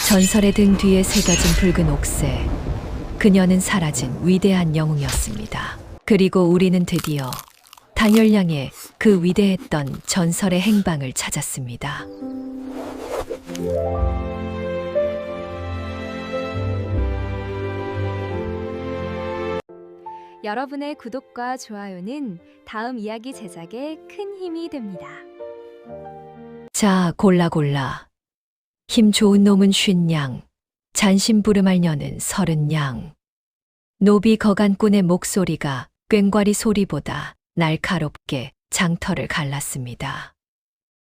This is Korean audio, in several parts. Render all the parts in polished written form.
전설의 등 뒤에 새겨진 붉은 옥새. 그녀는 사라진 위대한 영웅이었습니다. 그리고 우리는 드디어 단열량의 그 위대했던 전설의 행방을 찾았습니다. 여러분의 구독과 좋아요는 다음 이야기 제작에 큰 힘이 됩니다. 자, 골라. 힘 좋은 놈은 50냥, 잔심부름할 년은 30냥. 노비 거간꾼의 목소리가 꽹과리 소리보다 날카롭게 장터를 갈랐습니다.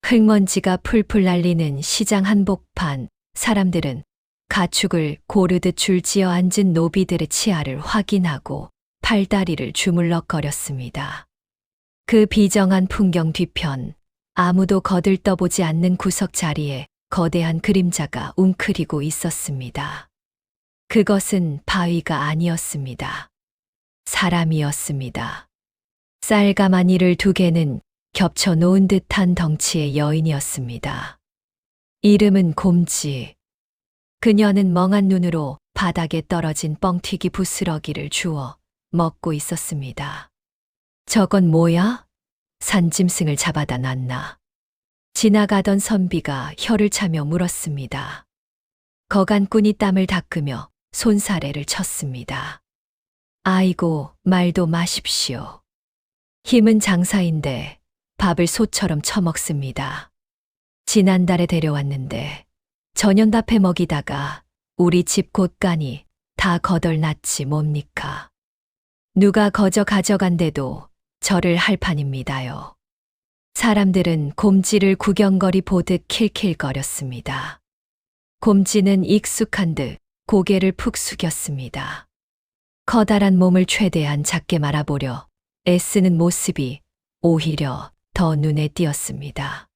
흙먼지가 풀풀 날리는 시장 한복판, 사람들은 가축을 고르듯 줄지어 앉은 노비들의 치아를 확인하고 팔다리를 주물럭거렸습니다. 그 비정한 풍경 뒤편, 아무도 거들떠보지 않는 구석 자리에 거대한 그림자가 웅크리고 있었습니다. 그것은 바위가 아니었습니다. 사람이었습니다. 쌀가만 이를 두 개는 겹쳐 놓은 듯한 덩치의 여인이었습니다. 이름은 곰지. 그녀는 멍한 눈으로 바닥에 떨어진 뻥튀기 부스러기를 주워 먹고 있었습니다. 저건 뭐야? 산짐승을 잡아다 놨나? 지나가던 선비가 혀를 차며 물었습니다. 거간꾼이 땀을 닦으며 손사래를 쳤습니다. 아이고, 말도 마십시오. 힘은 장사인데 밥을 소처럼 처먹습니다. 지난달에 데려왔는데 전연답해 먹이다가 우리 집 곳간이 다 거덜났지 뭡니까? 누가 거저 가져간데도 절을 할 판입니다요. 사람들은 곰지를 구경거리 보듯 킬킬거렸습니다. 곰지는 익숙한 듯 고개를 푹 숙였습니다. 커다란 몸을 최대한 작게 말아보려 애쓰는 모습이 오히려 더 눈에 띄었습니다.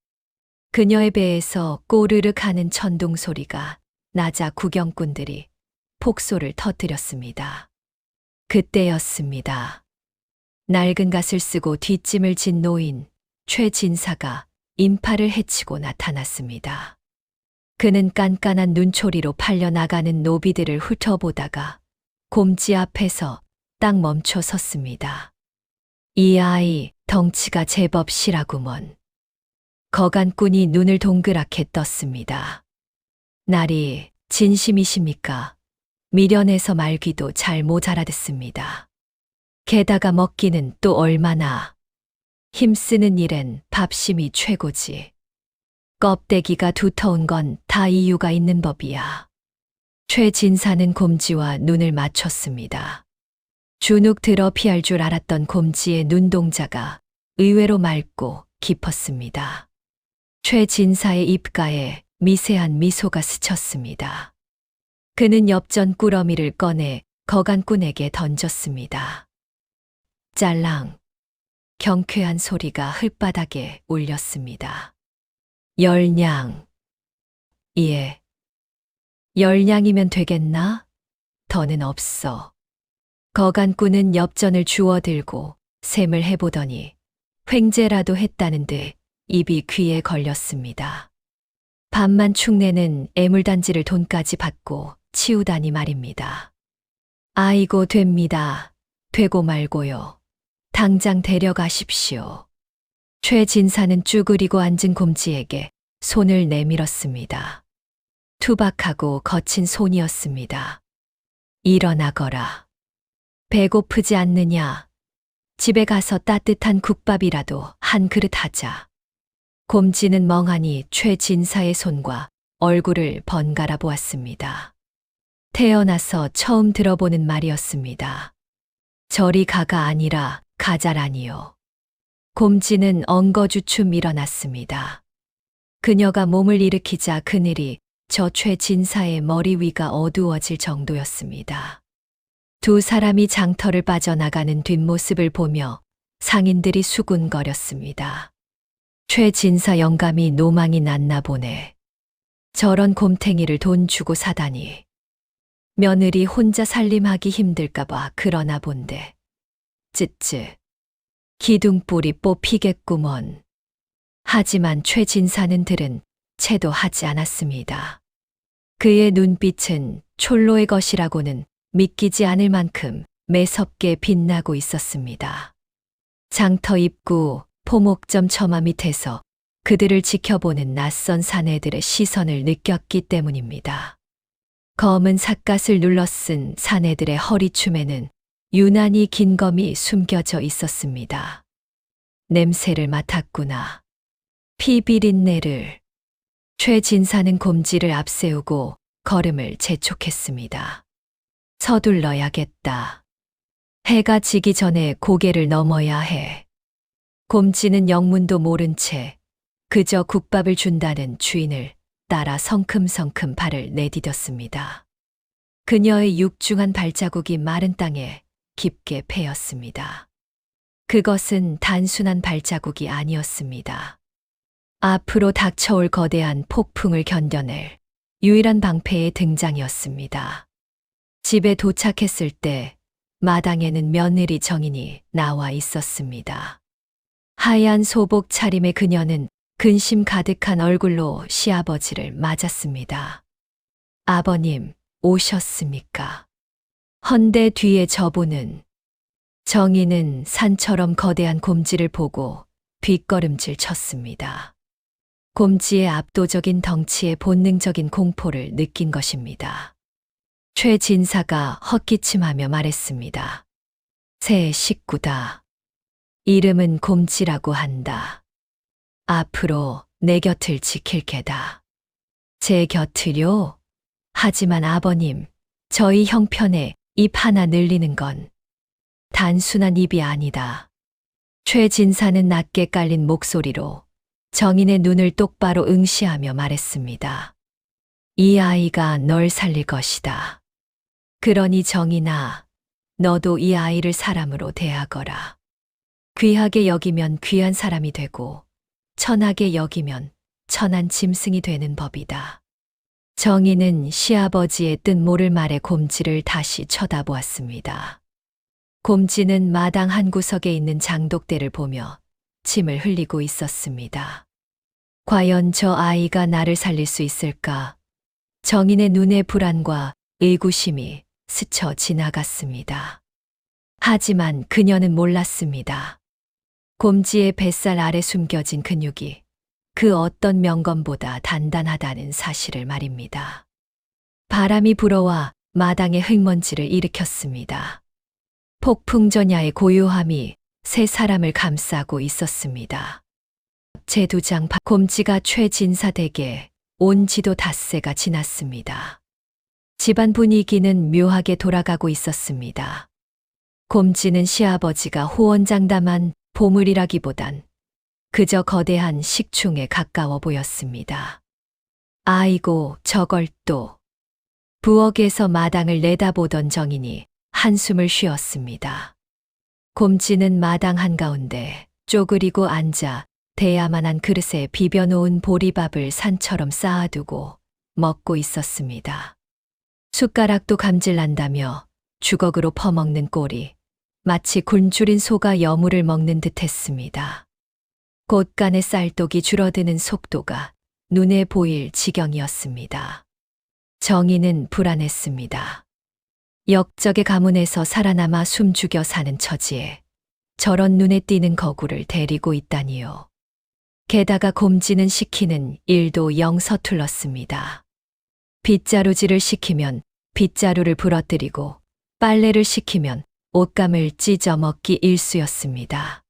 그녀의 배에서 꼬르륵 하는 천둥 소리가 나자 구경꾼들이 폭소를 터뜨렸습니다. 그때였습니다. 낡은 갓을 쓰고 뒷짐을 진 노인 최진사가 인파를 헤치고 나타났습니다. 그는 깐깐한 눈초리로 팔려나가는 노비들을 훑어보다가 곰지 앞에서 딱 멈춰 섰습니다. 이 아이 덩치가 제법 실하구먼. 거간꾼이 눈을 동그랗게 떴습니다. 날이 진심이십니까? 미련해서 말귀도 잘 모자라듣습니다. 게다가 먹기는 또 얼마나. 힘쓰는 일엔 밥심이 최고지. 껍데기가 두터운 건 다 이유가 있는 법이야. 최진사는 곰지와 눈을 맞췄습니다. 주눅 들어 피할 줄 알았던 곰지의 눈동자가 의외로 맑고 깊었습니다. 최진사의 입가에 미세한 미소가 스쳤습니다. 그는 엽전 꾸러미를 꺼내 거간꾼에게 던졌습니다. 짤랑. 경쾌한 소리가 흙바닥에 울렸습니다. 10냥. 예. 10냥이면 되겠나? 더는 없어. 거간꾼은 엽전을 주워들고 셈을 해보더니 횡재라도 했다는 듯 입이 귀에 걸렸습니다. 밤만 축내는 애물단지를 돈까지 받고 치우다니 말입니다. 아이고 됩니다. 되고 말고요. 당장 데려가십시오. 최진사는 쭈그리고 앉은 곰지에게 손을 내밀었습니다. 투박하고 거친 손이었습니다. 일어나거라. 배고프지 않느냐? 집에 가서 따뜻한 국밥이라도 한 그릇 하자. 곰지는 멍하니 최진사의 손과 얼굴을 번갈아 보았습니다. 태어나서 처음 들어보는 말이었습니다. 저리 가가 아니라 가자라니요. 곰지는 엉거주춤 일어났습니다. 그녀가 몸을 일으키자 그늘이 저 최진사의 머리 위가 어두워질 정도였습니다. 두 사람이 장터를 빠져나가는 뒷모습을 보며 상인들이 수군거렸습니다. 최진사 영감이 노망이 났나 보네. 저런 곰탱이를 돈 주고 사다니. 며느리 혼자 살림하기 힘들까봐 그러나 본데. 쯧쯧. 기둥뿌리 뽑히겠구먼. 하지만 최진사는 들은 채도 하지 않았습니다. 그의 눈빛은 촐로의 것이라고는 믿기지 않을 만큼 매섭게 빛나고 있었습니다. 장터 입구 포목점 처마 밑에서 그들을 지켜보는 낯선 사내들의 시선을 느꼈기 때문입니다. 검은 삿갓을 눌러쓴 사내들의 허리춤에는 유난히 긴 검이 숨겨져 있었습니다. 냄새를 맡았구나. 피 비린내를. 최진사는 곰지를 앞세우고 걸음을 재촉했습니다. 서둘러야겠다. 해가 지기 전에 고개를 넘어야 해. 곰지는 영문도 모른 채 그저 국밥을 준다는 주인을 따라 성큼성큼 발을 내디뎠습니다. 그녀의 육중한 발자국이 마른 땅에 깊게 패였습니다. 그것은 단순한 발자국이 아니었습니다. 앞으로 닥쳐올 거대한 폭풍을 견뎌낼 유일한 방패의 등장이었습니다. 집에 도착했을 때 마당에는 며느리 정인이 나와 있었습니다. 하얀 소복 차림의 그녀는 근심 가득한 얼굴로 시아버지를 맞았습니다. 아버님, 오셨습니까? 헌데 뒤에 저분은 정인은 산처럼 거대한 곰지를 보고 뒷걸음질 쳤습니다. 곰지의 압도적인 덩치에 본능적인 공포를 느낀 것입니다. 최진사가 헛기침하며 말했습니다. 새 식구다. 이름은 곰지라고 한다. 앞으로 내 곁을 지킬 게다. 제 곁을요? 하지만 아버님, 저희 형편에 입 하나 늘리는 건 단순한 입이 아니다. 최진사는 낮게 깔린 목소리로 정인의 눈을 똑바로 응시하며 말했습니다. 이 아이가 널 살릴 것이다. 그러니 정인아, 너도 이 아이를 사람으로 대하거라. 귀하게 여기면 귀한 사람이 되고 천하게 여기면 천한 짐승이 되는 법이다. 정인은 시아버지의 뜻 모를 말에 곰지를 다시 쳐다보았습니다. 곰지는 마당 한 구석에 있는 장독대를 보며 침을 흘리고 있었습니다. 과연 저 아이가 나를 살릴 수 있을까? 정인의 눈에 불안과 의구심이 스쳐 지나갔습니다. 하지만 그녀는 몰랐습니다. 곰지의 뱃살 아래 숨겨진 근육이 그 어떤 명검보다 단단하다는 사실을 말입니다. 바람이 불어와 마당에 흙먼지를 일으켰습니다. 폭풍전야의 고요함이 세 사람을 감싸고 있었습니다. 제두장 곰지가 최진사 댁에 온 지도 닷새가 지났습니다. 집안 분위기는 묘하게 돌아가고 있었습니다. 곰지는 시아버지가 호언장담한 보물이라기보단 그저 거대한 식충에 가까워 보였습니다. 아이고, 저걸 또. 부엌에서 마당을 내다보던 정인이 한숨을 쉬었습니다. 곰지는 마당 한가운데 쪼그리고 앉아 대야만한 그릇에 비벼놓은 보리밥을 산처럼 쌓아두고 먹고 있었습니다. 숟가락도 감질난다며 주걱으로 퍼먹는 꼴이 마치 굶주린 소가 여물을 먹는 듯 했습니다. 곳간의 쌀독이 줄어드는 속도가 눈에 보일 지경이었습니다. 정인은 불안했습니다. 역적의 가문에서 살아남아 숨죽여 사는 처지에 저런 눈에 띄는 거구를 데리고 있다니요. 게다가 곰지는 시키는 일도 영 서툴렀습니다. 빗자루질을 시키면 빗자루를 부러뜨리고 빨래를 시키면 옷감을 찢어 먹기 일쑤였습니다.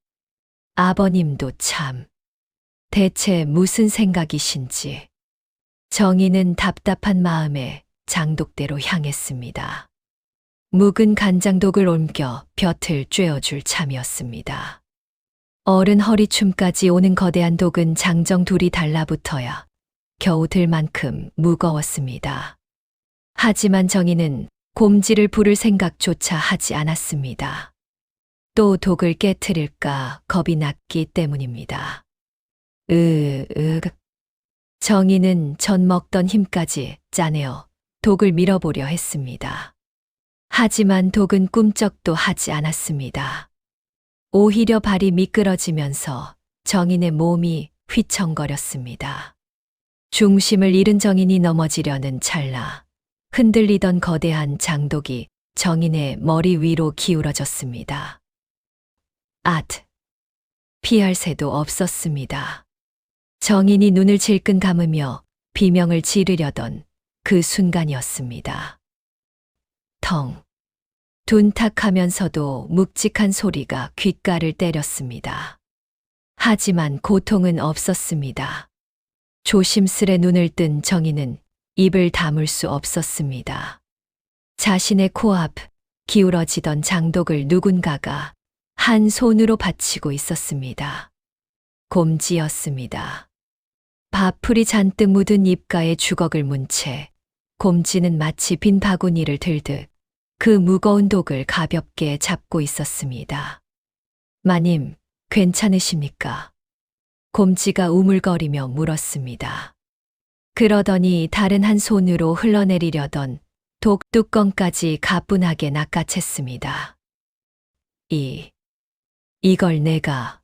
아버님도 참. 대체 무슨 생각이신지. 정인은 답답한 마음에 장독대로 향했습니다. 묵은 간장독을 옮겨 볕을 쬐어줄 참이었습니다. 어른 허리춤까지 오는 거대한 독은 장정 둘이 달라붙어야 겨우 들 만큼 무거웠습니다. 하지만 정인은 곰지를 부를 생각조차 하지 않았습니다. 또 독을 깨트릴까 겁이 났기 때문입니다. 정인은 전 먹던 힘까지 짜내어 독을 밀어보려 했습니다. 하지만 독은 꿈쩍도 하지 않았습니다. 오히려 발이 미끄러지면서 정인의 몸이 휘청거렸습니다. 중심을 잃은 정인이 넘어지려는 찰나 흔들리던 거대한 장독이 정인의 머리 위로 기울어졌습니다. 아트! 피할 새도 없었습니다. 정인이 눈을 질끈 감으며 비명을 지르려던 그 순간이었습니다. 텅! 둔탁하면서도 묵직한 소리가 귓가를 때렸습니다. 하지만 고통은 없었습니다. 조심스레 눈을 뜬 정인은 입을 다물 수 없었습니다. 자신의 코앞 기울어지던 장독을 누군가가 한 손으로 받치고 있었습니다. 곰지였습니다. 밥풀이 잔뜩 묻은 입가에 주걱을 문 채 곰지는 마치 빈 바구니를 들듯 그 무거운 독을 가볍게 잡고 있었습니다. 마님, 괜찮으십니까? 곰지가 우물거리며 물었습니다. 그러더니 다른 한 손으로 흘러내리려던 독뚜껑까지 가뿐하게 낚아챘습니다. 이걸 내가...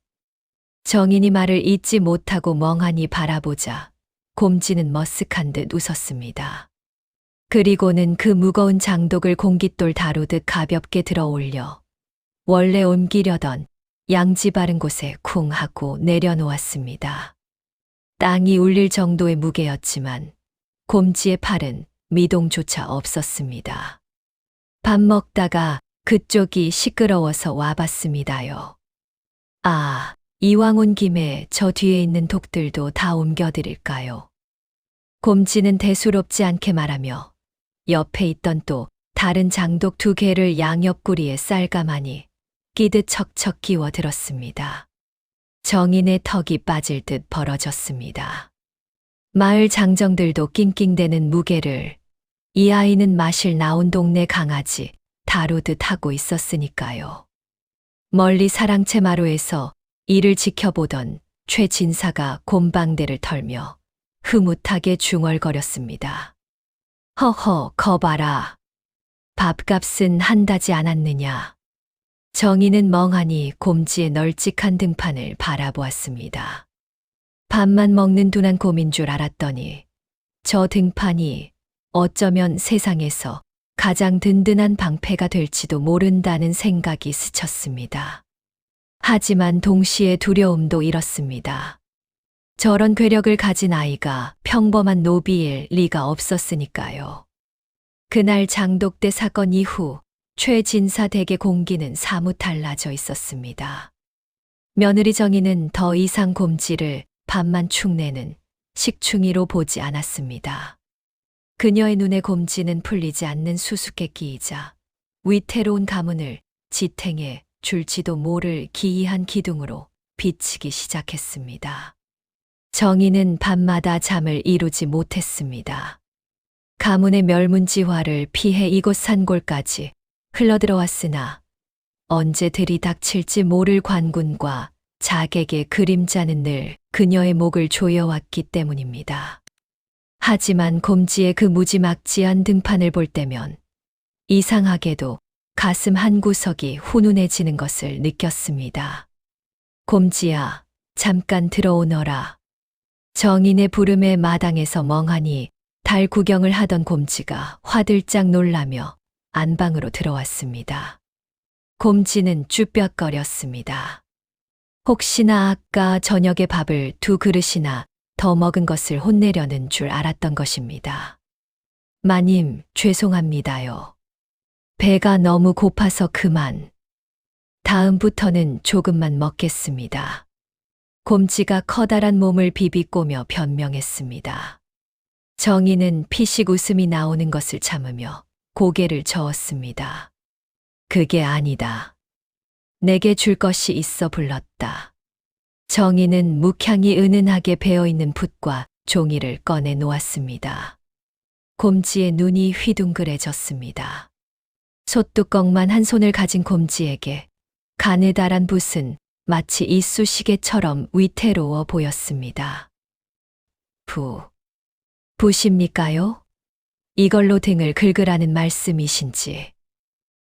정인이 말을 잇지 못하고 멍하니 바라보자 곰지는 머쓱한 듯 웃었습니다. 그리고는 그 무거운 장독을 공깃돌 다루듯 가볍게 들어 올려 원래 옮기려던 양지 바른 곳에 쿵 하고 내려놓았습니다. 땅이 울릴 정도의 무게였지만 곰지의 팔은 미동조차 없었습니다. 밥 먹다가 그쪽이 시끄러워서 와봤습니다요. 아, 이왕 온 김에 저 뒤에 있는 독들도 다 옮겨드릴까요? 곰지는 대수롭지 않게 말하며 옆에 있던 또 다른 장독 2개를 양옆구리에 쌀가마니 끼듯 척척 끼워 들었습니다. 정인의 턱이 빠질 듯 벌어졌습니다. 마을 장정들도 낑낑대는 무게를 이 아이는 마실 나온 동네 강아지 다루듯 하고 있었으니까요. 멀리 사랑채 마루에서 이를 지켜보던 최 진사가 곰방대를 털며 흐뭇하게 중얼거렸습니다. 허허, 거봐라. 밥값은 한다지 않았느냐. 정인은 멍하니 곰지의 널찍한 등판을 바라보았습니다. 밥만 먹는 둔한 곰인 줄 알았더니 저 등판이 어쩌면 세상에서 가장 든든한 방패가 될지도 모른다는 생각이 스쳤습니다. 하지만 동시에 두려움도 일었습니다. 저런 괴력을 가진 아이가 평범한 노비일 리가 없었으니까요. 그날 장독대 사건 이후 최 진사 댁의 공기는 사뭇 달라져 있었습니다. 며느리 정인은 더 이상 곰지를 밥만 축내는 식충이로 보지 않았습니다. 그녀의 눈에 곰지는 풀리지 않는 수수께끼이자 위태로운 가문을 지탱해 줄지도 모를 기이한 기둥으로 비치기 시작했습니다. 정인은 밤마다 잠을 이루지 못했습니다. 가문의 멸문지화를 피해 이곳 산골까지 흘러들어왔으나 언제 들이닥칠지 모를 관군과 자객의 그림자는 늘 그녀의 목을 조여왔기 때문입니다. 하지만 곰지의 그 무지막지한 등판을 볼 때면 이상하게도 가슴 한구석이 훈훈해지는 것을 느꼈습니다. 곰지야, 잠깐 들어오너라. 정인의 부름에 마당에서 멍하니 달 구경을 하던 곰지가 화들짝 놀라며 안방으로 들어왔습니다. 곰지는 쭈뼛거렸습니다. 혹시나 아까 저녁에 밥을 2그릇이나 더 먹은 것을 혼내려는 줄 알았던 것입니다. 마님, 죄송합니다요. 배가 너무 고파서 그만. 다음부터는 조금만 먹겠습니다. 곰지가 커다란 몸을 비비꼬며 변명했습니다. 정인은 피식 웃음이 나오는 것을 참으며 고개를 저었습니다. 그게 아니다. 내게 줄 것이 있어 불렀다. 정인은 묵향이 은은하게 배어있는 붓과 종이를 꺼내 놓았습니다. 곰지의 눈이 휘둥그레졌습니다. 솥뚜껑만 한 손을 가진 곰지에게 가느다란 붓은 마치 이쑤시개처럼 위태로워 보였습니다. 붓입니까요? 이걸로 등을 긁으라는 말씀이신지.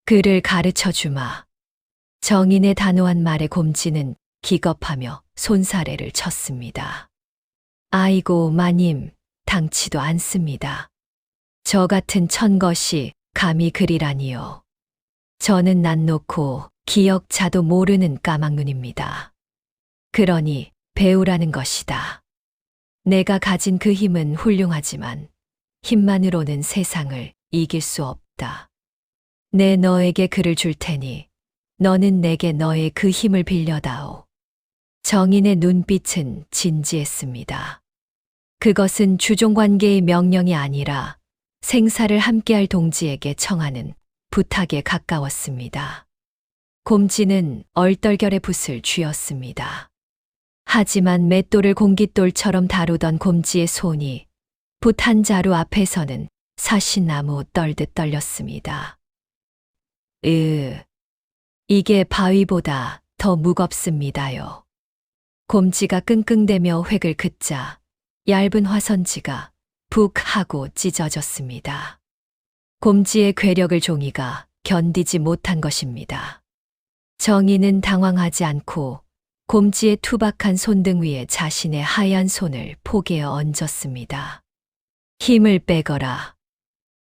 그를 가르쳐 주마. 정인의 단호한 말에 곰지는 기겁하며 손사래를 쳤습니다. 아이고, 마님, 당치도 않습니다. 저 같은 천것이 감히 그리라니요. 저는 난 놓고 기억자도 모르는 까막눈입니다. 그러니 배우라는 것이다. 내가 가진 그 힘은 훌륭하지만 힘만으로는 세상을 이길 수 없다. 내 너에게 글을 줄 테니 너는 내게 너의 그 힘을 빌려다오. 정인의 눈빛은 진지했습니다. 그것은 주종관계의 명령이 아니라 생사를 함께할 동지에게 청하는 부탁에 가까웠습니다. 곰지는 얼떨결에 붓을 쥐었습니다. 하지만 맷돌을 공깃돌처럼 다루던 곰지의 손이 붓 한 자루 앞에서는 사시나무 떨듯 떨렸습니다. 이게 바위보다 더 무겁습니다요. 곰지가 끙끙대며 획을 긋자 얇은 화선지가 푹 하고 찢어졌습니다. 곰지의 괴력을 종이가 견디지 못한 것입니다. 정의는 당황하지 않고 곰지의 투박한 손등 위에 자신의 하얀 손을 포개어 얹었습니다. 힘을 빼거라.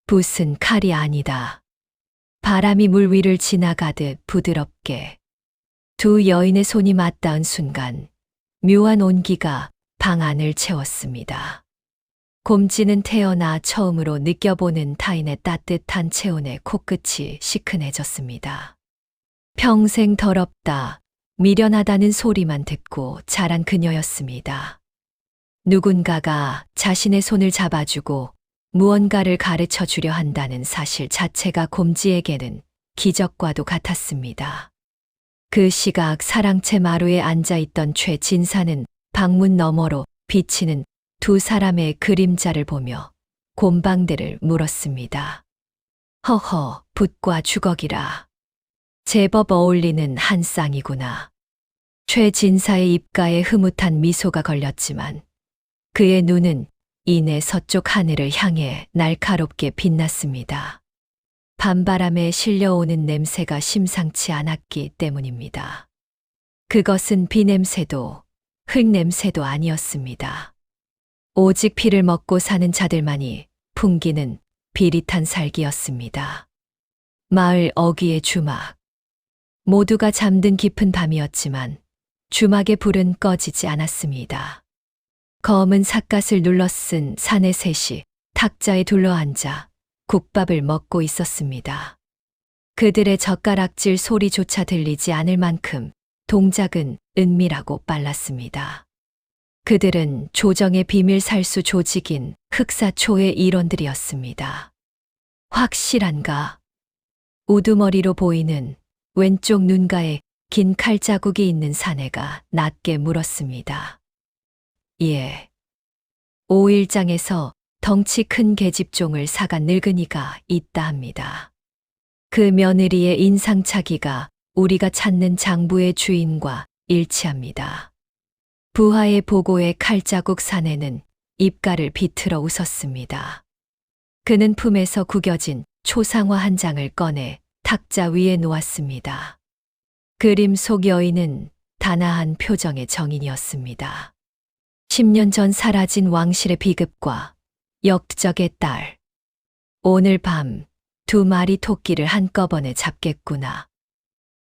붓은 칼이 아니다. 바람이 물 위를 지나가듯 부드럽게. 두 여인의 손이 맞닿은 순간 묘한 온기가 방 안을 채웠습니다. 곰지는 태어나 처음으로 느껴보는 타인의 따뜻한 체온에 코끝이 시큰해졌습니다. 평생 더럽다, 미련하다는 소리만 듣고 자란 그녀였습니다. 누군가가 자신의 손을 잡아주고 무언가를 가르쳐 주려 한다는 사실 자체가 곰지에게는 기적과도 같았습니다. 그 시각 사랑채 마루에 앉아있던 최진사는 방문 너머로 비치는 두 사람의 그림자를 보며 곰방대를 물었습니다. 허허, 붓과 주걱이라. 제법 어울리는 한 쌍이구나. 최진사의 입가에 흐뭇한 미소가 걸렸지만 그의 눈은 이내 서쪽 하늘을 향해 날카롭게 빛났습니다. 밤바람에 실려오는 냄새가 심상치 않았기 때문입니다. 그것은 비냄새도 흙냄새도 아니었습니다. 오직 피를 먹고 사는 자들만이 풍기는 비릿한 살기였습니다. 마을 어귀의 주막. 모두가 잠든 깊은 밤이었지만 주막의 불은 꺼지지 않았습니다. 검은 삿갓을 눌러쓴 사내 셋이 탁자에 둘러앉아 국밥을 먹고 있었습니다. 그들의 젓가락질 소리조차 들리지 않을 만큼 동작은 은밀하고 빨랐습니다. 그들은 조정의 비밀 살수 조직인 흑사초의 일원들이었습니다. 확실한가? 우두머리로 보이는 왼쪽 눈가에 긴 칼자국이 있는 사내가 낮게 물었습니다. 예. 5일장에서 덩치 큰 계집종을 사간 늙은이가 있다 합니다. 그 며느리의 인상착의가 우리가 찾는 장부의 주인과 일치합니다. 부하의 보고에 칼자국 사내는 입가를 비틀어 웃었습니다. 그는 품에서 구겨진 초상화 한 장을 꺼내 탁자 위에 놓았습니다. 그림 속 여인은 단아한 표정의 정인이었습니다. 10년 전 사라진 왕실의 비급과 역적의 딸. 오늘 밤 2마리 토끼를 한꺼번에 잡겠구나.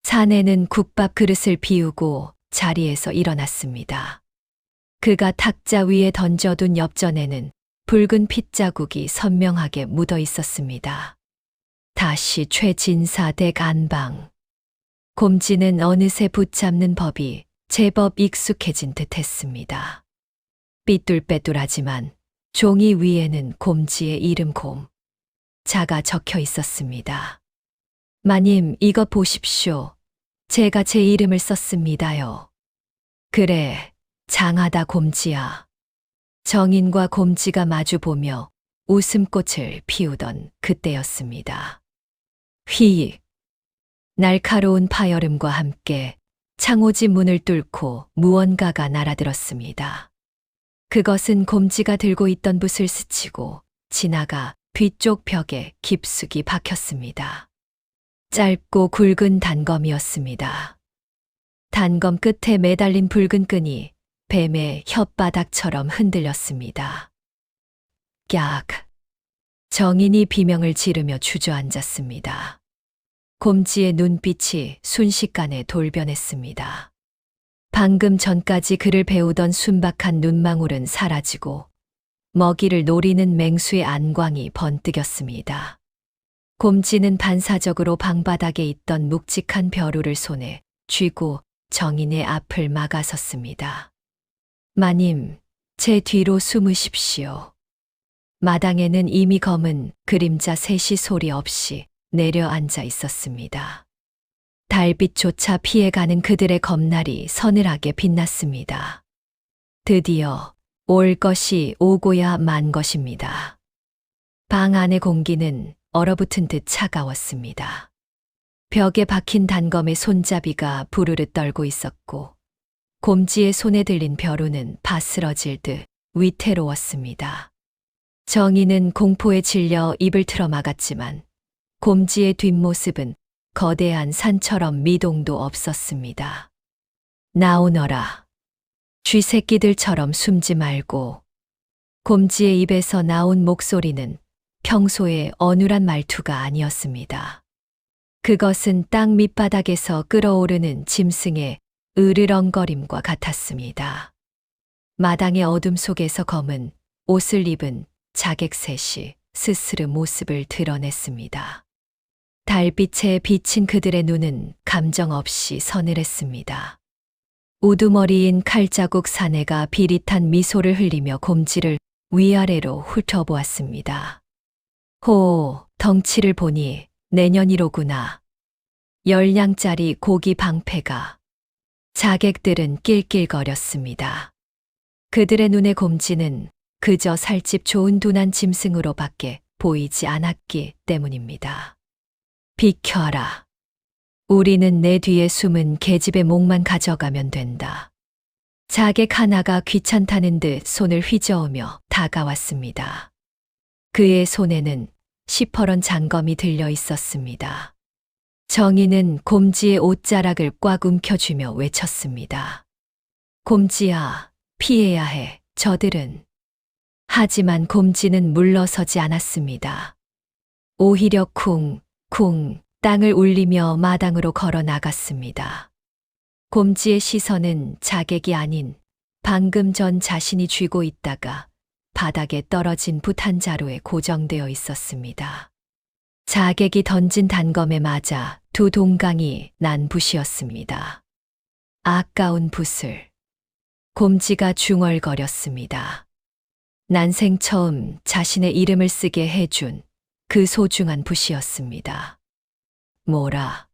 사내는 국밥 그릇을 비우고 자리에서 일어났습니다. 그가 탁자 위에 던져둔 엽전에는 붉은 핏자국이 선명하게 묻어 있었습니다. 다시 최진사 댁 안방. 곰지는 어느새 붙잡는 법이 제법 익숙해진 듯 했습니다. 삐뚤빼뚤하지만 종이 위에는 곰지의 이름 곰자가 적혀 있었습니다. 마님, 이것 보십시오. 제가 제 이름을 썼습니다요. 그래, 장하다 곰지야. 정인과 곰지가 마주보며 웃음꽃을 피우던 그때였습니다. 휘익. 날카로운 파열음과 함께 창호지 문을 뚫고 무언가가 날아들었습니다. 그것은 곰지가 들고 있던 붓을 스치고 지나가 뒤쪽 벽에 깊숙이 박혔습니다. 짧고 굵은 단검이었습니다. 단검 끝에 매달린 붉은 끈이 뱀의 혓바닥처럼 흔들렸습니다. 깍. 정인이 비명을 지르며 주저앉았습니다. 곰지의 눈빛이 순식간에 돌변했습니다. 방금 전까지 그를 배우던 순박한 눈망울은 사라지고 먹이를 노리는 맹수의 안광이 번뜩였습니다. 곰지는 반사적으로 방바닥에 있던 묵직한 벼루를 손에 쥐고 정인의 앞을 막아섰습니다. 마님, 제 뒤로 숨으십시오. 마당에는 이미 검은 그림자 셋이 소리 없이 내려앉아 있었습니다. 달빛조차 피해가는 그들의 검날이 서늘하게 빛났습니다. 드디어 올 것이 오고야 만 것입니다. 방 안의 공기는 얼어붙은 듯 차가웠습니다. 벽에 박힌 단검의 손잡이가 부르르 떨고 있었고 곰지의 손에 들린 벼루는 바스러질 듯 위태로웠습니다. 정인은 공포에 질려 입을 틀어 막았지만 곰지의 뒷모습은 거대한 산처럼 미동도 없었습니다. 나오너라. 쥐새끼들처럼 숨지 말고. 곰지의 입에서 나온 목소리는 평소의 어눌한 말투가 아니었습니다. 그것은 땅 밑바닥에서 끓어오르는 짐승의 으르렁거림과 같았습니다. 마당의 어둠 속에서 검은 옷을 입은 자객셋이 스스로 모습을 드러냈습니다. 달빛에 비친 그들의 눈은 감정 없이 서늘했습니다. 우두머리인 칼자국 사내가 비릿한 미소를 흘리며 곰지를 위아래로 훑어보았습니다. 호, 덩치를 보니 내년이로구나. 10냥짜리 고기 방패가. 자객들은 낄낄거렸습니다. 그들의 눈에 곰지는 그저 살집 좋은 둔한 짐승으로밖에 보이지 않았기 때문입니다. 비켜라. 우리는 내 뒤에 숨은 계집의 목만 가져가면 된다. 자객 하나가 귀찮다는 듯 손을 휘저으며 다가왔습니다. 그의 손에는 시퍼런 장검이 들려 있었습니다. 정인은 곰지의 옷자락을 꽉 움켜쥐며 외쳤습니다. 곰지야, 피해야 해, 저들은. 하지만 곰지는 물러서지 않았습니다. 오히려 쿵, 쿵, 땅을 울리며 마당으로 걸어 나갔습니다. 곰지의 시선은 자객이 아닌 방금 전 자신이 쥐고 있다가 바닥에 떨어진 붓한 자루에 고정되어 있었습니다. 자객이 던진 단검에 맞아 두 동강이 난 붓이었습니다. 아까운 붓을. 곰지가 중얼거렸습니다. 난생 처음 자신의 이름을 쓰게 해준 그 소중한 붓이었습니다. 뭐라.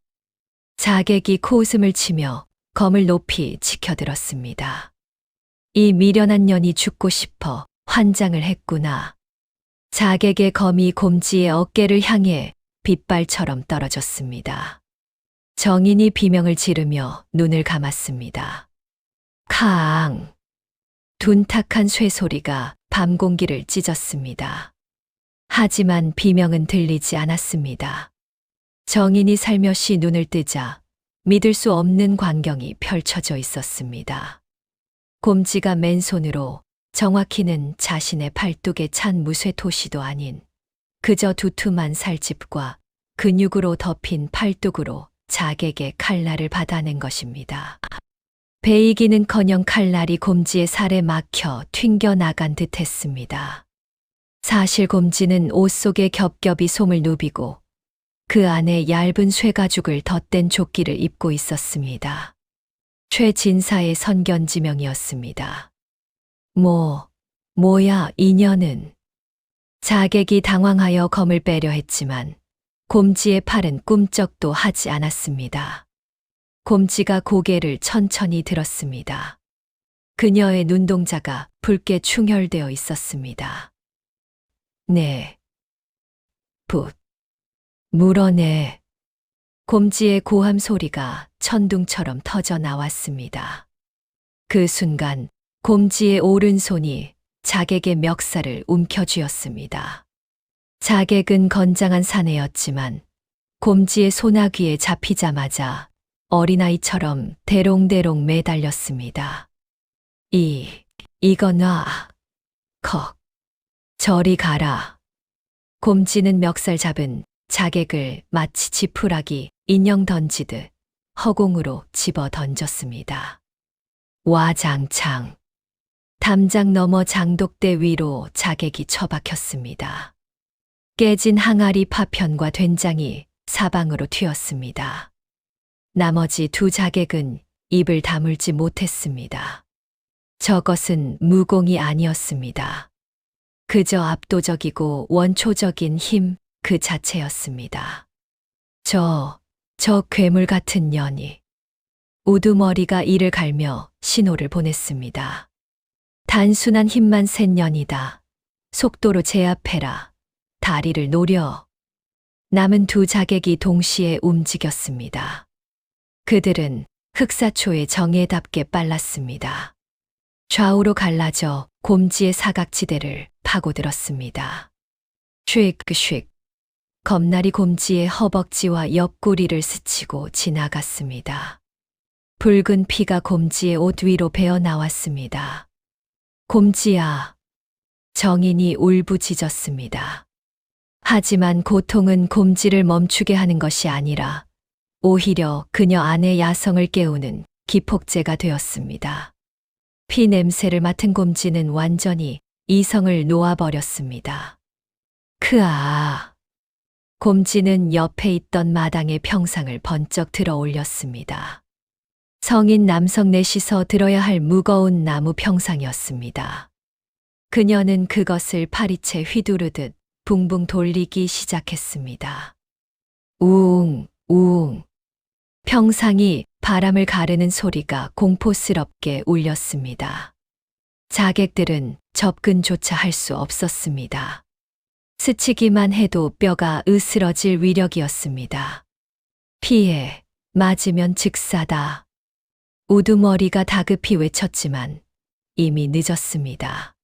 자객이 코웃음을 치며 검을 높이 치켜들었습니다. 이 미련한 년이 죽고 싶어 환장을 했구나. 자객의 검이 곰지의 어깨를 향해 빗발처럼 떨어졌습니다. 정인이 비명을 지르며 눈을 감았습니다. 카앙. 둔탁한 쇠소리가 밤 공기를 찢었습니다. 하지만 비명은 들리지 않았습니다. 정인이 살며시 눈을 뜨자 믿을 수 없는 광경이 펼쳐져 있었습니다. 곰지가 맨손으로 정확히는 자신의 팔뚝에 찬 무쇠토시도 아닌 그저 두툼한 살집과 근육으로 덮인 팔뚝으로 자객의 칼날을 받아낸 것입니다. 베이기는커녕 칼날이 곰지의 살에 막혀 튕겨나간 듯 했습니다. 사실 곰지는 옷 속에 겹겹이 솜을 누비고 그 안에 얇은 쇠가죽을 덧댄 조끼를 입고 있었습니다. 최진사의 선견지명이었습니다. 뭐야 이년은. 자객이 당황하여 검을 빼려 했지만 곰지의 팔은 꿈쩍도 하지 않았습니다. 곰지가 고개를 천천히 들었습니다. 그녀의 눈동자가 붉게 충혈되어 있었습니다. 네. 물어내. 곰지의 고함 소리가 천둥처럼 터져 나왔습니다. 그 순간 곰지의 오른손이 자객의 멱살을 움켜쥐었습니다. 자객은 건장한 사내였지만 곰지의 소나귀에 잡히자마자 어린아이처럼 대롱대롱 매달렸습니다. 이거 놔. 컥. 저리 가라. 곰지는 멱살 잡은 자객을 마치 지푸라기 인형 던지듯 허공으로 집어 던졌습니다. 와장창. 담장 너머 장독대 위로 자객이 처박혔습니다. 깨진 항아리 파편과 된장이 사방으로 튀었습니다. 나머지 두 자객은 입을 다물지 못했습니다. 저것은 무공이 아니었습니다. 그저 압도적이고 원초적인 힘 그 자체였습니다. 저 괴물 같은 년이. 우두머리가 이를 갈며 신호를 보냈습니다. 단순한 힘만 센 년이다. 속도로 제압해라. 다리를 노려. 남은 두 자객이 동시에 움직였습니다. 그들은 흑사초의 정예답게 빨랐습니다. 좌우로 갈라져 곰지의 사각지대를 파고들었습니다. 슉슉. 겁날이 곰지의 허벅지와 옆구리를 스치고 지나갔습니다. 붉은 피가 곰지의 옷 위로 배어 나왔습니다. 곰지야. 정인이 울부짖었습니다. 하지만 고통은 곰지를 멈추게 하는 것이 아니라 오히려 그녀 안의 야성을 깨우는 기폭제가 되었습니다. 피 냄새를 맡은 곰지는 완전히 이성을 놓아버렸습니다. 크아. 곰지는 옆에 있던 마당의 평상을 번쩍 들어 올렸습니다. 성인 남성 넷이서 들어야 할 무거운 나무 평상이었습니다. 그녀는 그것을 파리채 휘두르듯 붕붕 돌리기 시작했습니다. 우웅, 우웅. 평상이 바람을 가르는 소리가 공포스럽게 울렸습니다. 자객들은 접근조차 할 수 없었습니다. 스치기만 해도 뼈가 으스러질 위력이었습니다. 피해, 맞으면 즉사다. 우두머리가 다급히 외쳤지만 이미 늦었습니다.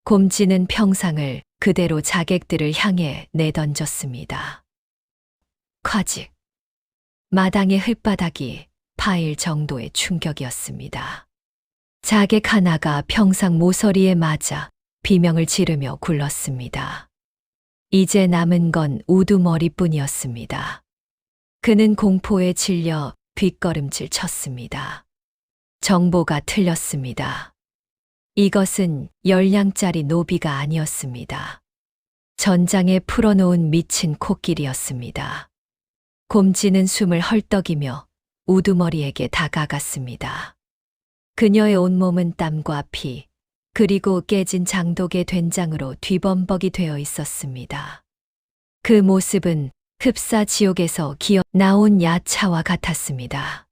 곰지는 평상을 그대로 자객들을 향해 내던졌습니다. 콰직. 마당의 흙바닥이 파일 정도의 충격이었습니다. 자객 하나가 평상 모서리에 맞아 비명을 지르며 굴렀습니다. 이제 남은 건 우두머리뿐이었습니다. 그는 공포에 질려 뒷걸음질 쳤습니다. 정보가 틀렸습니다. 이것은 10량짜리 노비가 아니었습니다. 전장에 풀어놓은 미친 코끼리였습니다. 곰지는 숨을 헐떡이며 우두머리에게 다가갔습니다. 그녀의 온몸은 땀과 피, 그리고 깨진 장독의 된장으로 뒤범벅이 되어 있었습니다. 그 모습은 흡사 지옥에서 기어 나온 야차와 같았습니다.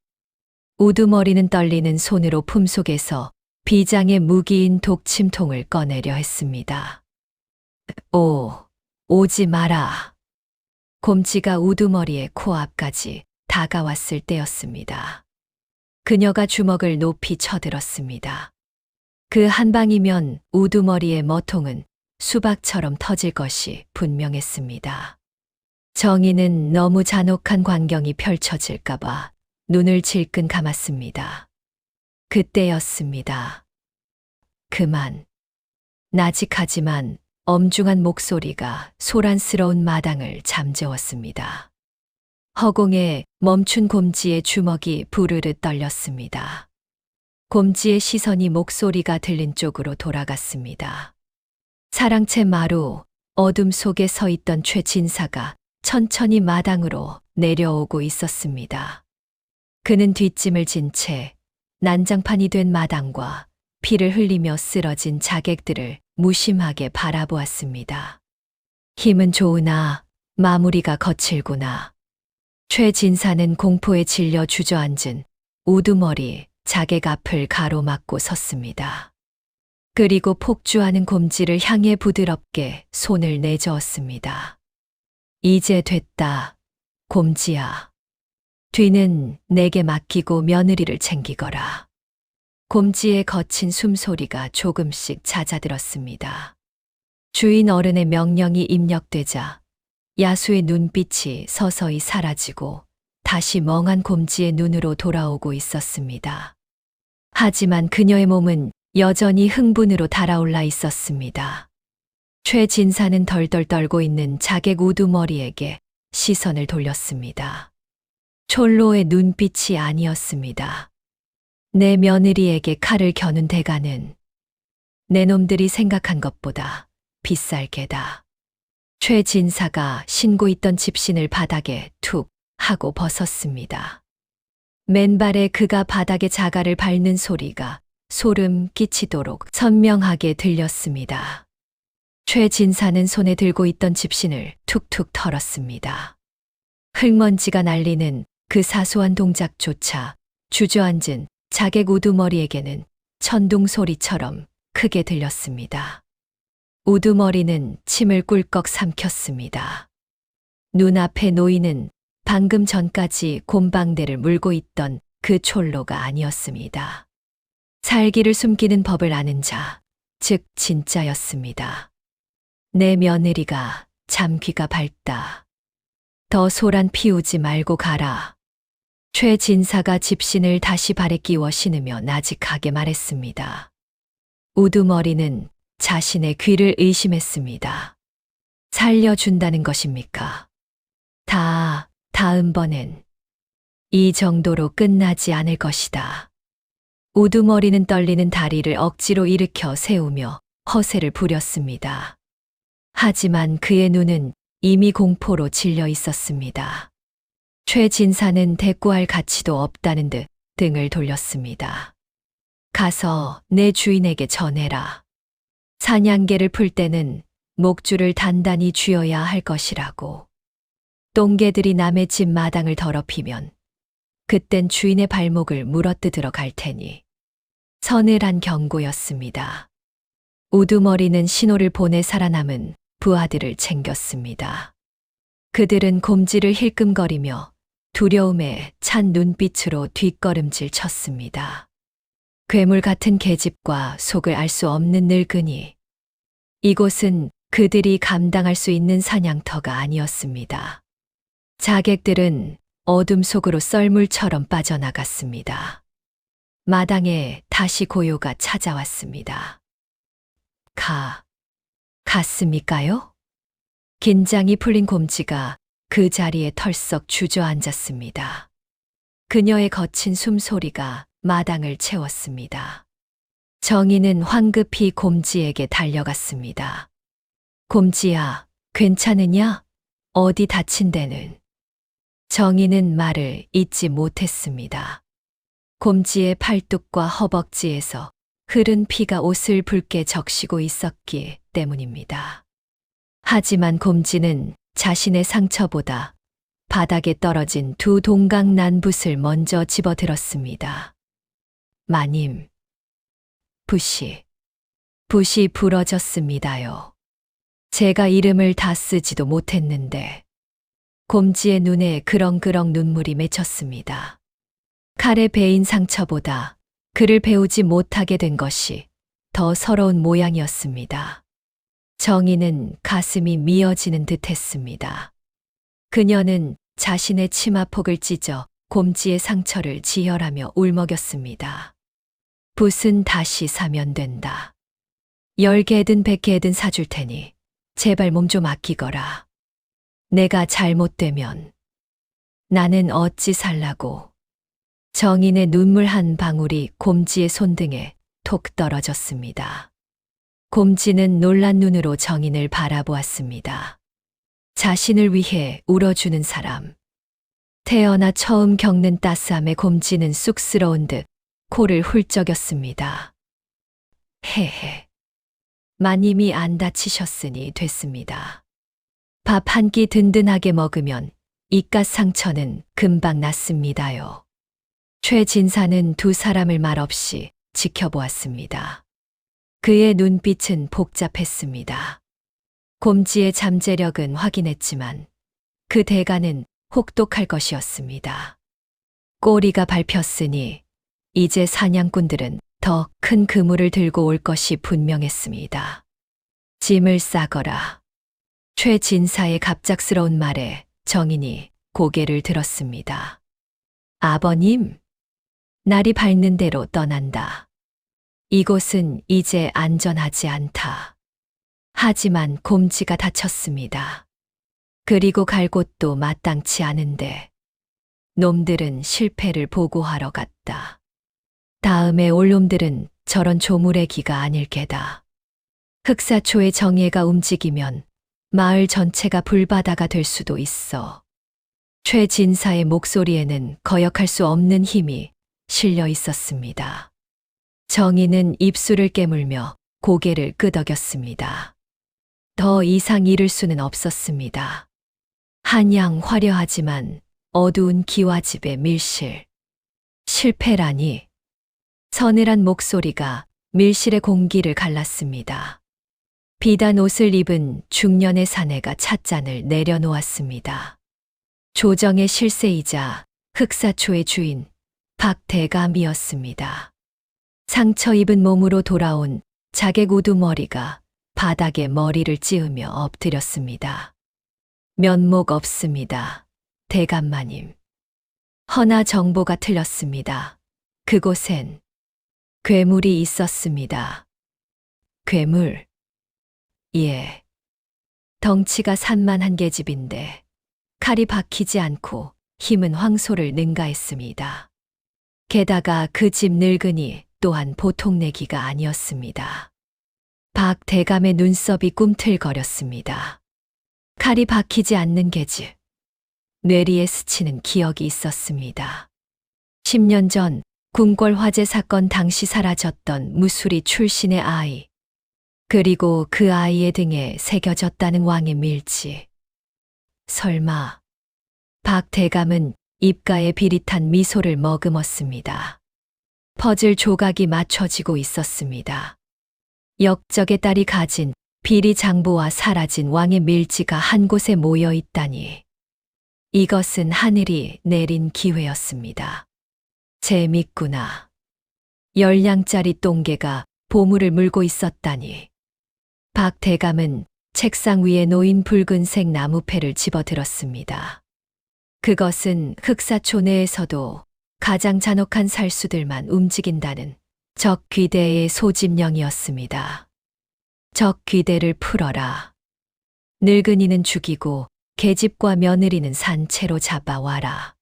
우두머리는 떨리는 손으로 품속에서 비장의 무기인 독침통을 꺼내려 했습니다. 오지 마라. 곰지가 우두머리의 코앞까지 다가왔을 때였습니다. 그녀가 주먹을 높이 쳐들었습니다. 그 한 방이면 우두머리의 머통은 수박처럼 터질 것이 분명했습니다. 정의는 너무 잔혹한 광경이 펼쳐질까봐 눈을 질끈 감았습니다. 그때였습니다. 그만. 나직하지만 엄중한 목소리가 소란스러운 마당을 잠재웠습니다. 허공에 멈춘 곰지의 주먹이 부르르 떨렸습니다. 곰지의 시선이 목소리가 들린 쪽으로 돌아갔습니다. 사랑채 마루, 어둠 속에 서 있던 최진사가 천천히 마당으로 내려오고 있었습니다. 그는 뒷짐을 진 채 난장판이 된 마당과 피를 흘리며 쓰러진 자객들을 무심하게 바라보았습니다. 힘은 좋으나 마무리가 거칠구나. 최진사는 공포에 질려 주저앉은 우두머리 자객 앞을 가로막고 섰습니다. 그리고 폭주하는 곰지를 향해 부드럽게 손을 내저었습니다. 이제 됐다, 곰지야. 뒤는 내게 맡기고 며느리를 챙기거라. 곰지의 거친 숨소리가 조금씩 잦아들었습니다. 주인 어른의 명령이 입력되자 야수의 눈빛이 서서히 사라지고 다시 멍한 곰지의 눈으로 돌아오고 있었습니다. 하지만 그녀의 몸은 여전히 흥분으로 달아올라 있었습니다. 최 진사는 덜덜 떨고 있는 자객 우두머리에게 시선을 돌렸습니다. 촐로의 눈빛이 아니었습니다. 내 며느리에게 칼을 겨눈 대가는 내 놈들이 생각한 것보다 비쌀 게다. 최 진사가 신고 있던 집신을 바닥에 툭 하고 벗었습니다. 맨발에 그가 바닥에 자갈을 밟는 소리가 소름 끼치도록 선명하게 들렸습니다. 최 진사는 손에 들고 있던 집신을 툭툭 털었습니다. 흙먼지가 날리는 그 사소한 동작조차 주저앉은 자객 우두머리에게는 천둥 소리처럼 크게 들렸습니다. 우두머리는 침을 꿀꺽 삼켰습니다. 눈앞에 놓이는 방금 전까지 곰방대를 물고 있던 그 촐로가 아니었습니다. 살기를 숨기는 법을 아는 자, 즉 진짜였습니다. 내 며느리가 잠귀가 밝다. 더 소란 피우지 말고 가라. 최 진사가 집신을 다시 발에 끼워 신으며 나직하게 말했습니다. 우두머리는 자신의 귀를 의심했습니다. 살려준다는 것입니까? 다음번엔 이 정도로 끝나지 않을 것이다. 우두머리는 떨리는 다리를 억지로 일으켜 세우며 허세를 부렸습니다. 하지만 그의 눈은 이미 공포로 질려 있었습니다. 최 진사는 대꾸할 가치도 없다는 듯 등을 돌렸습니다. 가서 내 주인에게 전해라. 사냥개를 풀 때는 목줄을 단단히 쥐어야 할 것이라고. 똥개들이 남의 집 마당을 더럽히면 그땐 주인의 발목을 물어뜯으러 갈 테니. 서늘한 경고였습니다. 우두머리는 신호를 보내 살아남은 부하들을 챙겼습니다. 그들은 곰지를 힐끔거리며 두려움에 찬 눈빛으로 뒷걸음질 쳤습니다. 괴물 같은 계집과 속을 알 수 없는 늙은이. 이곳은 그들이 감당할 수 있는 사냥터가 아니었습니다. 자객들은 어둠 속으로 썰물처럼 빠져나갔습니다. 마당에 다시 고요가 찾아왔습니다. 갔습니까요? 긴장이 풀린 곰지가 그 자리에 털썩 주저앉았습니다. 그녀의 거친 숨소리가 마당을 채웠습니다. 정희는 황급히 곰지에게 달려갔습니다. 곰지야, 괜찮으냐? 어디 다친 데는? 정희는 말을 잇지 못했습니다. 곰지의 팔뚝과 허벅지에서 흐른 피가 옷을 붉게 적시고 있었기 때문입니다. 하지만 곰지는 자신의 상처보다 바닥에 떨어진 두 동강 난 붓을 먼저 집어들었습니다. 마님, 붓이 부러졌습니다요. 제가 이름을 다 쓰지도 못했는데. 곰지의 눈에 그렁그렁 눈물이 맺혔습니다. 칼에 베인 상처보다 그를 배우지 못하게 된 것이 더 서러운 모양이었습니다. 정희는 가슴이 미어지는 듯 했습니다. 그녀는 자신의 치마폭을 찢어 곰지의 상처를 지혈하며 울먹였습니다. 붓은 다시 사면 된다. 10개든 100개든 사줄 테니 제발 몸 좀 아끼거라. 내가 잘못되면 나는 어찌 살라고. 정인의 눈물 한 방울이 곰지의 손등에 톡 떨어졌습니다. 곰지는 놀란 눈으로 정인을 바라보았습니다. 자신을 위해 울어주는 사람. 태어나 처음 겪는 따스함에 곰지는 쑥스러운 듯 코를 훌쩍였습니다. 헤헤. 마님이 안 다치셨으니 됐습니다. 밥 한 끼 든든하게 먹으면 이깟 상처는 금방 낫습니다요. 최 진사는 두 사람을 말없이 지켜보았습니다. 그의 눈빛은 복잡했습니다. 곰지의 잠재력은 확인했지만 그 대가는 혹독할 것이었습니다. 꼬리가 밟혔으니 이제 사냥꾼들은 더 큰 그물을 들고 올 것이 분명했습니다. 짐을 싸거라. 최 진사의 갑작스러운 말에 정인이 고개를 들었습니다. 아버님, 날이 밝는 대로 떠난다. 이곳은 이제 안전하지 않다. 하지만 곰지가 다쳤습니다. 그리고 갈 곳도 마땅치 않은데 놈들은 실패를 보고하러 갔다. 다음에 올 놈들은 저런 조물의 기가 아닐 게다. 흑사초의 정예가 움직이면 마을 전체가 불바다가 될 수도 있어. 최 진사의 목소리에는 거역할 수 없는 힘이 실려 있었습니다. 정의는 입술을 깨물며 고개를 끄덕였습니다. 더 이상 이를 수는 없었습니다. 한양 화려하지만 어두운 기와집의 밀실. 실패라니. 서늘한 목소리가 밀실의 공기를 갈랐습니다. 비단 옷을 입은 중년의 사내가 찻잔을 내려놓았습니다. 조정의 실세이자 흑사초의 주인 박대감이었습니다. 상처 입은 몸으로 돌아온 자객 우두머리가 바닥에 머리를 찌으며 엎드렸습니다. 면목 없습니다. 대감마님. 허나 정보가 틀렸습니다. 그곳엔 괴물이 있었습니다. 괴물? 예. 덩치가 산만한 계집인데 칼이 박히지 않고 힘은 황소를 능가했습니다. 게다가 그 집 늙은이 또한 보통 내기가 아니었습니다. 박 대감의 눈썹이 꿈틀거렸습니다. 칼이 박히지 않는 계집. 뇌리에 스치는 기억이 있었습니다. 10년 전 궁궐 화재 사건 당시 사라졌던 무수리 출신의 아이. 그리고 그 아이의 등에 새겨졌다는 왕의 밀지. 설마. 박 대감은 입가에 비릿한 미소를 머금었습니다. 퍼즐 조각이 맞춰지고 있었습니다. 역적의 딸이 가진 비리 장부와 사라진 왕의 밀지가 한 곳에 모여 있다니. 이것은 하늘이 내린 기회였습니다. 재밌구나. 10냥짜리 똥개가 보물을 물고 있었다니. 박 대감은 책상 위에 놓인 붉은색 나무패를 집어들었습니다. 그것은 흑사초 내에서도 가장 잔혹한 살수들만 움직인다는 적귀대의 소집령이었습니다. 적귀대를 풀어라. 늙은이는 죽이고 계집과 며느리는 산채로 잡아와라.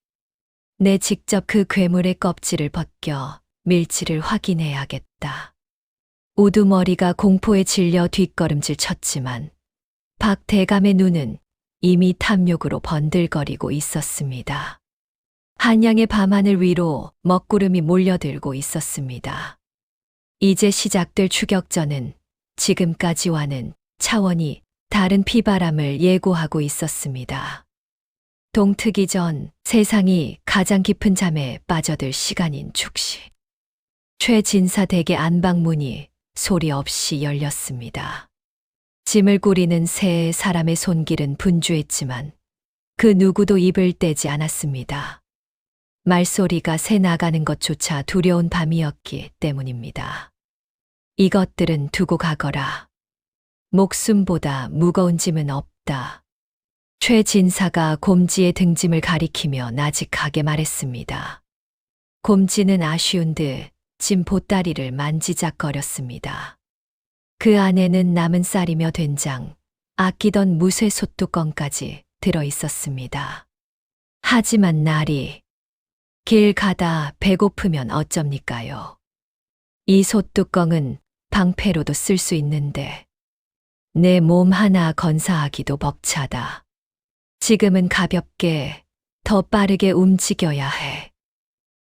내 직접 그 괴물의 껍질을 벗겨 밀치를 확인해야겠다. 우두머리가 공포에 질려 뒷걸음질 쳤지만 박 대감의 눈은 이미 탐욕으로 번들거리고 있었습니다. 한양의 밤하늘 위로 먹구름이 몰려들고 있었습니다. 이제 시작될 추격전은 지금까지와는 차원이 다른 피바람을 예고하고 있었습니다. 동트기 전 세상이 가장 깊은 잠에 빠져들 시간인 축시. 최진사 댁의 안방문이 소리 없이 열렸습니다. 짐을 꾸리는 세 사람의 손길은 분주했지만 그 누구도 입을 떼지 않았습니다. 말소리가 새 나가는 것조차 두려운 밤이었기 때문입니다. 이것들은 두고 가거라. 목숨보다 무거운 짐은 없다. 최 진사가 곰지의 등짐을 가리키며 나직하게 말했습니다. 곰지는 아쉬운 듯 짐 보따리를 만지작거렸습니다. 그 안에는 남은 쌀이며 된장, 아끼던 무쇠 솥뚜껑까지 들어 있었습니다. 하지만 날이 길 가다 배고프면 어쩝니까요? 이 솥뚜껑은 방패로도 쓸 수 있는데 내 몸 하나 건사하기도 벅차다. 지금은 가볍게 더 빠르게 움직여야 해.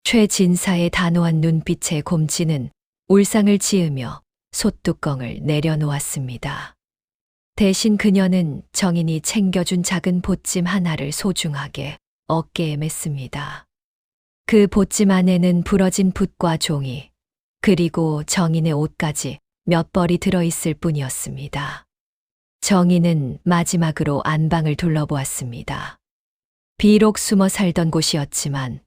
최진사의 단호한 눈빛에 곰지는 울상을 지으며 솥뚜껑을 내려놓았습니다. 대신 그녀는 정인이 챙겨준 작은 보찜 하나를 소중하게 어깨에 맸습니다. 그 보찜 안에는 부러진 붓과 종이, 그리고 정인의 옷까지 몇 벌이 들어있을 뿐이었습니다. 정인은 마지막으로 안방을 둘러보았습니다. 비록 숨어 살던 곳이었지만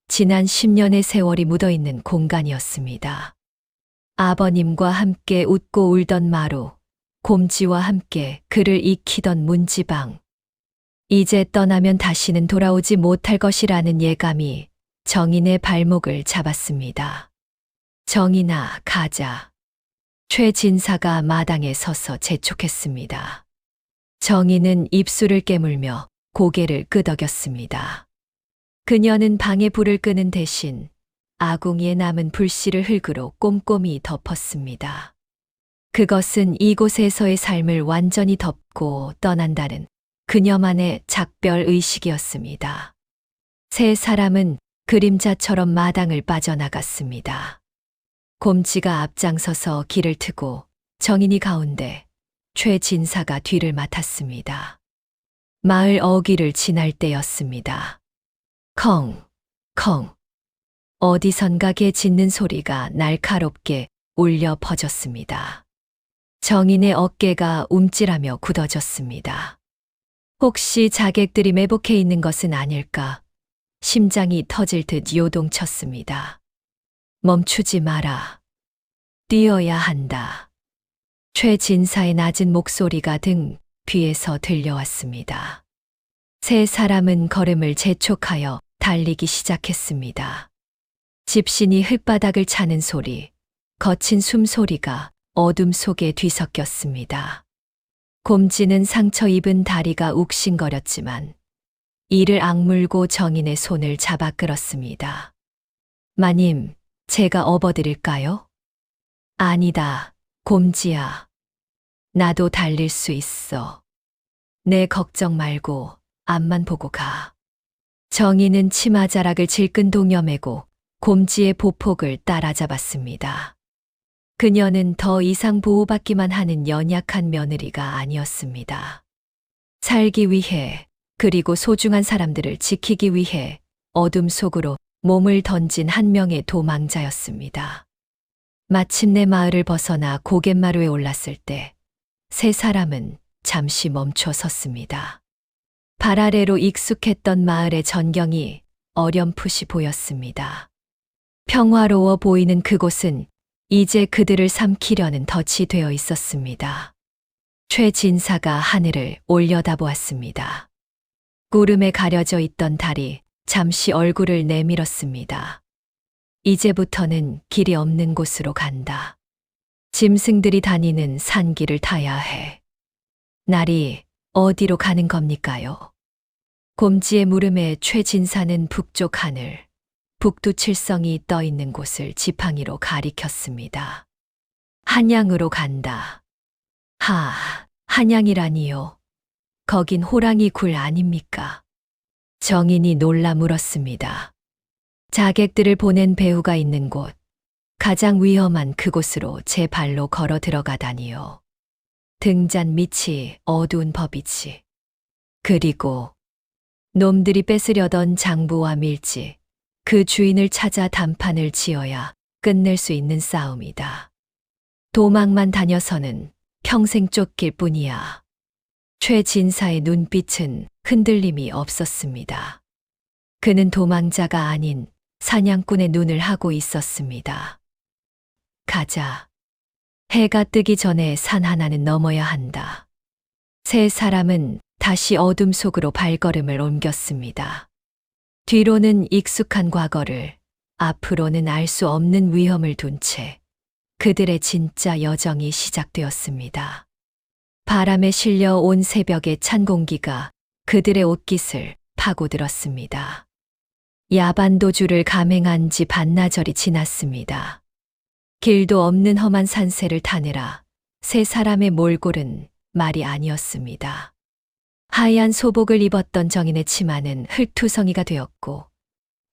지난 10년의 세월이 묻어있는 공간이었습니다. 아버님과 함께 웃고 울던 마루, 곰지와 함께 그를 익히던 문지방. 이제 떠나면 다시는 돌아오지 못할 것이라는 예감이 정인의 발목을 잡았습니다. 정인아, 가자. 최 진사가 마당에 서서 재촉했습니다. 정희는 입술을 깨물며 고개를 끄덕였습니다. 그녀는 방에 불을 끄는 대신 아궁이에 남은 불씨를 흙으로 꼼꼼히 덮었습니다. 그것은 이곳에서의 삶을 완전히 덮고 떠난다는 그녀만의 작별 의식이었습니다. 세 사람은 그림자처럼 마당을 빠져나갔습니다. 곰지가 앞장서서 길을 트고 정인이 가운데, 최 진사가 뒤를 맡았습니다. 마을 어귀를 지날 때였습니다. 컹, 컹. 어디선가 개 짖는 소리가 날카롭게 울려 퍼졌습니다. 정인의 어깨가 움찔하며 굳어졌습니다. 혹시 자객들이 매복해 있는 것은 아닐까? 심장이 터질 듯 요동쳤습니다. 멈추지 마라. 뛰어야 한다. 최 진사의 낮은 목소리가 등 뒤에서 들려왔습니다. 세 사람은 걸음을 재촉하여 달리기 시작했습니다. 집신이 흙바닥을 차는 소리, 거친 숨소리가 어둠 속에 뒤섞였습니다. 곰지는 상처 입은 다리가 욱신거렸지만 이를 악물고 정인의 손을 잡아 끌었습니다. 마님, 제가 업어드릴까요? 아니다, 곰지야. 나도 달릴 수 있어. 내 걱정 말고 앞만 보고 가. 정인은 치마자락을 질끈동여 매고 곰지의 보폭을 따라잡았습니다. 그녀는 더 이상 보호받기만 하는 연약한 며느리가 아니었습니다. 살기 위해, 그리고 소중한 사람들을 지키기 위해 어둠 속으로 몸을 던진 한 명의 도망자였습니다. 마침내 마을을 벗어나 고갯마루에 올랐을 때 세 사람은 잠시 멈춰 섰습니다. 발 아래로 익숙했던 마을의 전경이 어렴풋이 보였습니다. 평화로워 보이는 그곳은 이제 그들을 삼키려는 덫이 되어 있었습니다. 최 진사가 하늘을 올려다보았습니다. 구름에 가려져 있던 달이 잠시 얼굴을 내밀었습니다. 이제부터는 길이 없는 곳으로 간다. 짐승들이 다니는 산길을 타야 해. 날이 어디로 가는 겁니까요? 곰지의 물음에 최 진사는 북쪽 하늘, 북두칠성이 떠 있는 곳을 지팡이로 가리켰습니다. 한양으로 간다. 한양이라니요. 거긴 호랑이 굴 아닙니까? 정인이 놀라 물었습니다. 자객들을 보낸 배후가 있는 곳, 가장 위험한 그곳으로 제 발로 걸어 들어가다니요. 등잔 밑이 어두운 법이지. 그리고 놈들이 뺏으려던 장부와 밀지, 그 주인을 찾아 단판을 지어야 끝낼 수 있는 싸움이다. 도망만 다녀서는 평생 쫓길 뿐이야. 최 진사의 눈빛은 흔들림이 없었습니다. 그는 도망자가 아닌 사냥꾼의 눈을 하고 있었습니다. 가자. 해가 뜨기 전에 산 하나는 넘어야 한다. 세 사람은 다시 어둠 속으로 발걸음을 옮겼습니다. 뒤로는 익숙한 과거를, 앞으로는 알 수 없는 위험을 둔 채 그들의 진짜 여정이 시작되었습니다. 바람에 실려 온 새벽의 찬 공기가 그들의 옷깃을 파고들었습니다. 야반도주를 감행한 지 반나절이 지났습니다. 길도 없는 험한 산세를 타느라 세 사람의 몰골은 말이 아니었습니다. 하얀 소복을 입었던 정인의 치마는 흙투성이가 되었고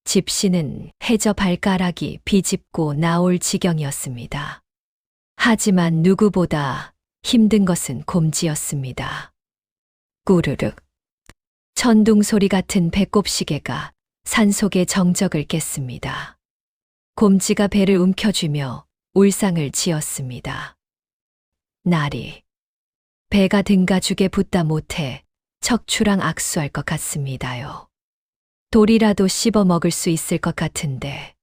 집신은 해저 발가락이 비집고 나올 지경이었습니다. 하지만 누구보다 힘든 것은 곰지였습니다. 꾸르륵. 천둥 소리 같은 배꼽시계가 산속의 정적을 깼습니다. 곰지가 배를 움켜쥐며 울상을 지었습니다. 날이 배가 등가죽에 붙다 못해 척추랑 악수할 것 같습니다요. 돌이라도 씹어 먹을 수 있을 것 같은데.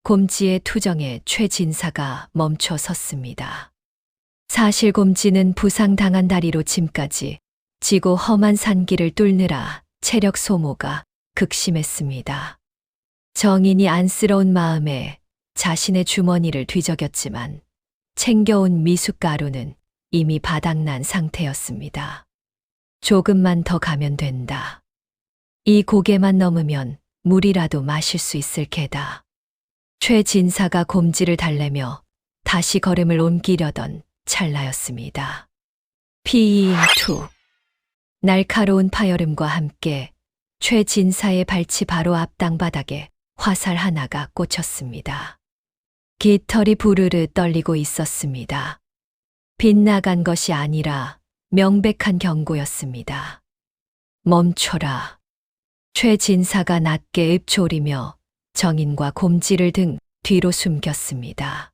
곰지의 투정에 최 진사가 멈춰 섰습니다. 사실 곰지는 부상당한 다리로 짐까지 지고 험한 산길을 뚫느라 체력 소모가 극심했습니다. 정인이 안쓰러운 마음에 자신의 주머니를 뒤적였지만 챙겨온 미숫가루는 이미 바닥난 상태였습니다. 조금만 더 가면 된다. 이 고개만 넘으면 물이라도 마실 수 있을 게다. 최 진사가 곰지를 달래며 다시 걸음을 옮기려던 찰나였습니다. 피잉2. 날카로운 파열음과 함께 최 진사의 발치 바로 앞 땅바닥에 화살 하나가 꽂혔습니다. 깃털이 부르르 떨리고 있었습니다. 빗나간 것이 아니라 명백한 경고였습니다. 멈춰라. 최 진사가 낮게 읊조리며 정인과 곰지를 등 뒤로 숨겼습니다.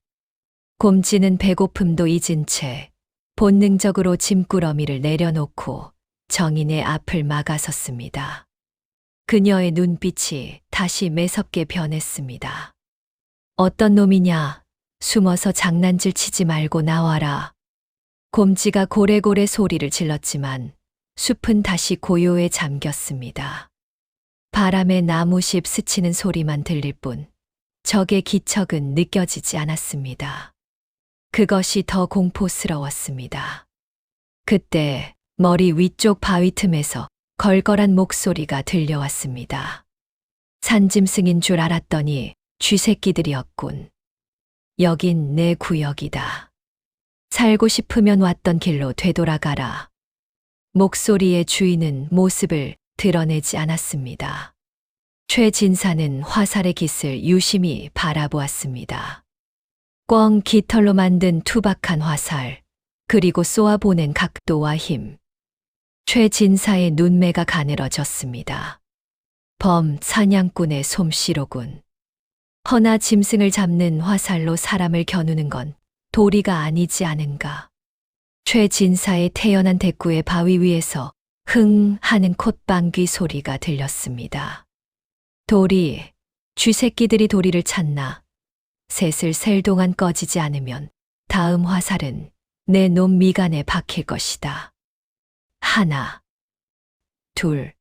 곰지는 배고픔도 잊은 채 본능적으로 짐꾸러미를 내려놓고 정인의 앞을 막아섰습니다. 그녀의 눈빛이 다시 매섭게 변했습니다. 어떤 놈이냐? 숨어서 장난질 치지 말고 나와라. 곰지가 고래고래 소리를 질렀지만 숲은 다시 고요에 잠겼습니다. 바람에 나무십 스치는 소리만 들릴 뿐 적의 기척은 느껴지지 않았습니다. 그것이 더 공포스러웠습니다. 그때 머리 위쪽 바위 틈에서 걸걸한 목소리가 들려왔습니다. 산짐승인 줄 알았더니 쥐새끼들이었군. 여긴 내 구역이다. 살고 싶으면 왔던 길로 되돌아가라. 목소리의 주인은 모습을 드러내지 않았습니다. 최 진사는 화살의 깃을 유심히 바라보았습니다. 꽝 깃털로 만든 투박한 화살, 그리고 쏘아보낸 각도와 힘. 최 진사의 눈매가 가늘어졌습니다. 범 사냥꾼의 솜씨로군. 허나 짐승을 잡는 화살로 사람을 겨누는 건 도리가 아니지 않은가. 최 진사의 태연한 대꾸의 바위 위에서 흥 하는 콧방귀 소리가 들렸습니다. 도리, 쥐새끼들이 도리를 찾나. 셋을 셀 동안 꺼지지 않으면 다음 화살은 내 놈 미간에 박힐 것이다. 하나, 둘.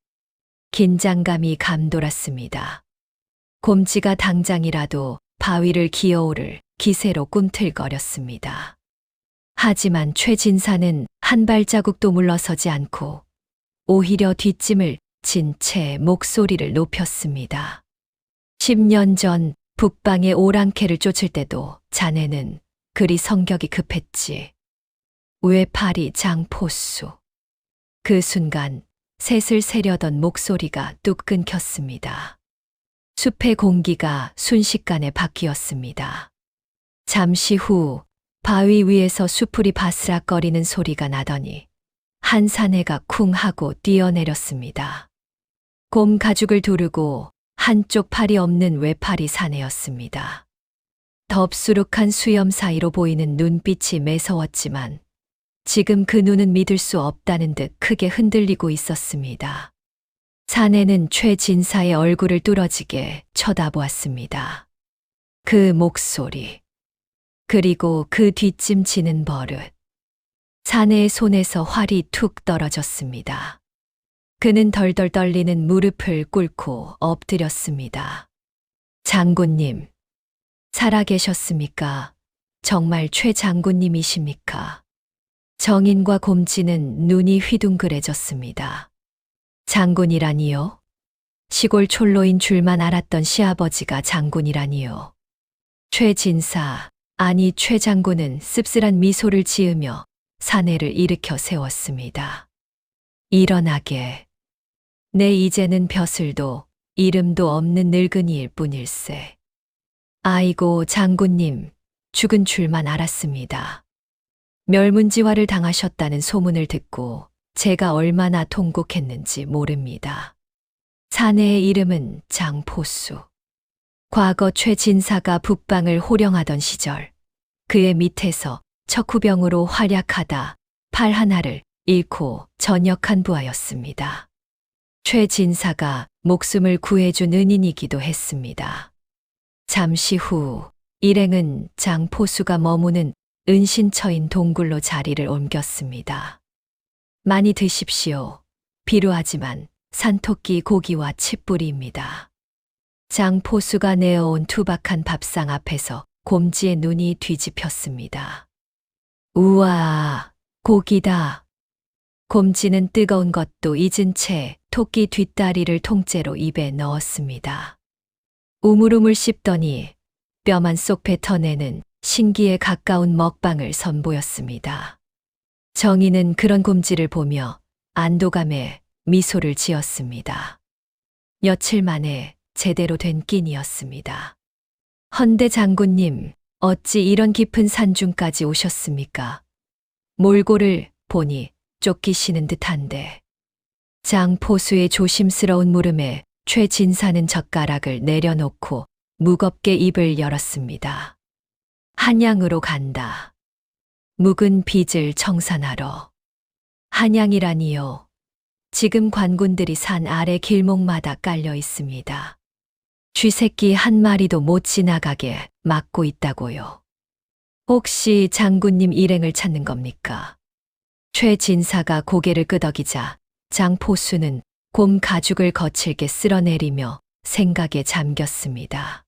긴장감이 감돌았습니다. 곰지가 당장이라도 바위를 기어오를 기세로 꿈틀거렸습니다. 하지만 최 진사는 한 발자국도 물러서지 않고 오히려 뒷짐을 진 채 목소리를 높였습니다. 10년 전 북방의 오랑캐를 쫓을 때도 자네는 그리 성격이 급했지. 외파리 장포수. 그 순간 셋을 세려던 목소리가 뚝 끊겼습니다. 숲의 공기가 순식간에 바뀌었습니다. 잠시 후 바위 위에서 수풀이 바스락거리는 소리가 나더니 한 사내가 쿵 하고 뛰어내렸습니다. 곰 가죽을 두르고 한쪽 팔이 없는 외파리 사내였습니다. 덥수룩한 수염 사이로 보이는 눈빛이 매서웠지만 지금 그 눈은 믿을 수 없다는 듯 크게 흔들리고 있었습니다. 사내는 최 진사의 얼굴을 뚫어지게 쳐다보았습니다. 그 목소리, 그리고 그 뒷짐 지는 버릇. 사내의 손에서 활이 툭 떨어졌습니다. 그는 덜덜 떨리는 무릎을 꿇고 엎드렸습니다. 장군님, 살아계셨습니까? 정말 최 장군님이십니까? 정인과 곰지는 눈이 휘둥그레졌습니다. 장군이라니요? 시골 촐로인 줄만 알았던 시아버지가 장군이라니요. 최 진사, 아니 최 장군은 씁쓸한 미소를 지으며 사내를 일으켜 세웠습니다. 일어나게. 내 이제는 벼슬도 이름도 없는 늙은이일 뿐일세. 아이고 장군님, 죽은 줄만 알았습니다. 멸문지화를 당하셨다는 소문을 듣고 제가 얼마나 통곡했는지 모릅니다. 사내의 이름은 장포수. 과거 최 진사가 북방을 호령하던 시절 그의 밑에서 척후병으로 활약하다 팔 하나를 잃고 전역한 부하였습니다. 최 진사가 목숨을 구해준 은인이기도 했습니다. 잠시 후 일행은 장포수가 머무는 은신처인 동굴로 자리를 옮겼습니다. 많이 드십시오. 비루하지만 산토끼 고기와 칡뿌리입니다. 장포수가 내어온 투박한 밥상 앞에서 곰지의 눈이 뒤집혔습니다. 우와, 고기다. 곰지는 뜨거운 것도 잊은 채 토끼 뒷다리를 통째로 입에 넣었습니다. 우물우물 씹더니 뼈만 쏙 뱉어내는 신기에 가까운 먹방을 선보였습니다. 정희는 그런 곰지를 보며 안도감에 미소를 지었습니다. 며칠 만에 제대로 된 끼니였습니다. 헌데 장군님, 어찌 이런 깊은 산중까지 오셨습니까? 몰골을 보니 쫓기시는 듯한데. 장포수의 조심스러운 물음에 최진사는 젓가락을 내려놓고 무겁게 입을 열었습니다. 한양으로 간다. 묵은 빚을 청산하러. 한양이라니요. 지금 관군들이 산 아래 길목마다 깔려 있습니다. 쥐새끼 한 마리도 못 지나가게 막고 있다고요. 혹시 장군님 일행을 찾는 겁니까? 최진사가 고개를 끄덕이자 장포수는 곰 가죽을 거칠게 쓸어내리며 생각에 잠겼습니다.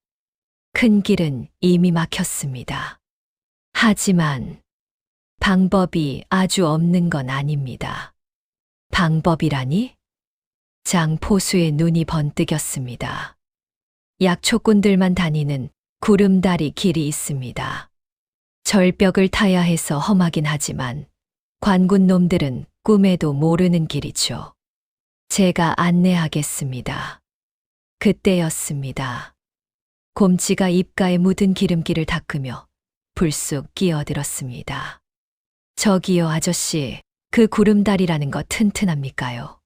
큰 길은 이미 막혔습니다. 하지만 방법이 아주 없는 건 아닙니다. 방법이라니? 장포수의 눈이 번뜩였습니다. 약초꾼들만 다니는 구름다리 길이 있습니다. 절벽을 타야 해서 험하긴 하지만 관군 놈들은 꿈에도 모르는 길이죠. 제가 안내하겠습니다. 그때였습니다. 곰지가 입가에 묻은 기름기를 닦으며 불쑥 끼어들었습니다. 저기요 아저씨, 그 구름다리라는 거 튼튼합니까요?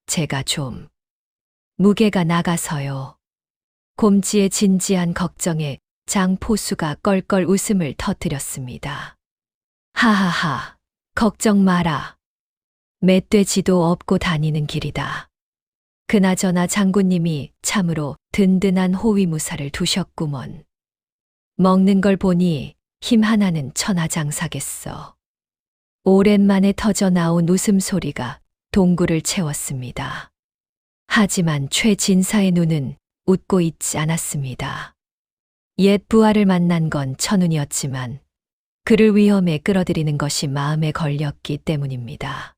제가 좀 무게가 나가서요. 곰지의 진지한 걱정에 장포수가 껄껄 웃음을 터뜨렸습니다. 하하하, 걱정 마라. 멧돼지도 업고 다니는 길이다. 그나저나 장군님이 참으로 든든한 호위무사를 두셨구먼. 먹는 걸 보니 힘 하나는 천하장사겠어. 오랜만에 터져 나온 웃음소리가 동굴을 채웠습니다. 하지만 최진사의 눈은 웃고 있지 않았습니다. 옛 부하를 만난 건 천운이었지만 그를 위험에 끌어들이는 것이 마음에 걸렸기 때문입니다.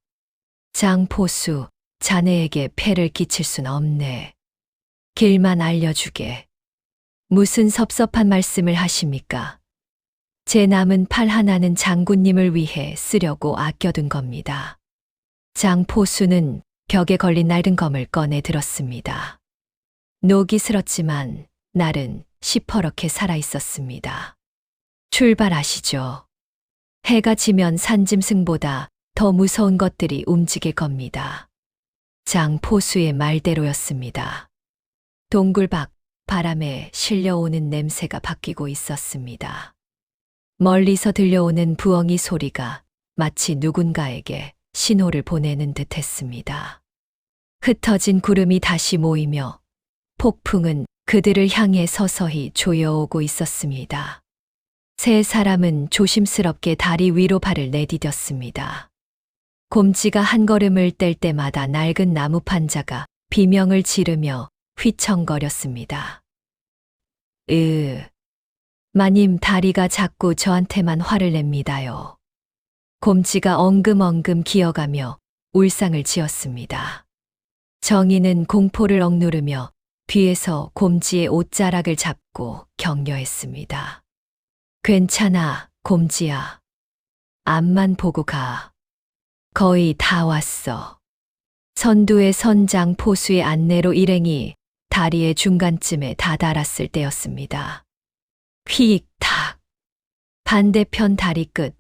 장포수, 자네에게 폐를 끼칠 순 없네. 길만 알려주게. 무슨 섭섭한 말씀을 하십니까? 제 남은 팔 하나는 장군님을 위해 쓰려고 아껴둔 겁니다. 장포수는 벽에 걸린 낡은 검을 꺼내 들었습니다. 녹이 슬었지만 날은 시퍼렇게 살아있었습니다. 출발하시죠. 해가 지면 산짐승보다 더 무서운 것들이 움직일 겁니다. 장포수의 말대로였습니다. 동굴 밖 바람에 실려오는 냄새가 바뀌고 있었습니다. 멀리서 들려오는 부엉이 소리가 마치 누군가에게 신호를 보내는 듯 했습니다. 흩어진 구름이 다시 모이며 폭풍은 그들을 향해 서서히 조여오고 있었습니다. 세 사람은 조심스럽게 다리 위로 발을 내디뎠습니다. 곰지가 한 걸음을 뗄 때마다 낡은 나무 판자가 비명을 지르며 휘청거렸습니다. 마님 다리가 자꾸 저한테만 화를 냅니다요. 곰지가 엉금엉금 기어가며 울상을 지었습니다. 정희는 공포를 억누르며 뒤에서 곰지의 옷자락을 잡고 격려했습니다. 괜찮아, 곰지야. 앞만 보고 가. 거의 다 왔어. 선두의 선장 포수의 안내로 일행이 다리의 중간쯤에 다다랐을 때였습니다. 휙탁. 반대편 다리 끝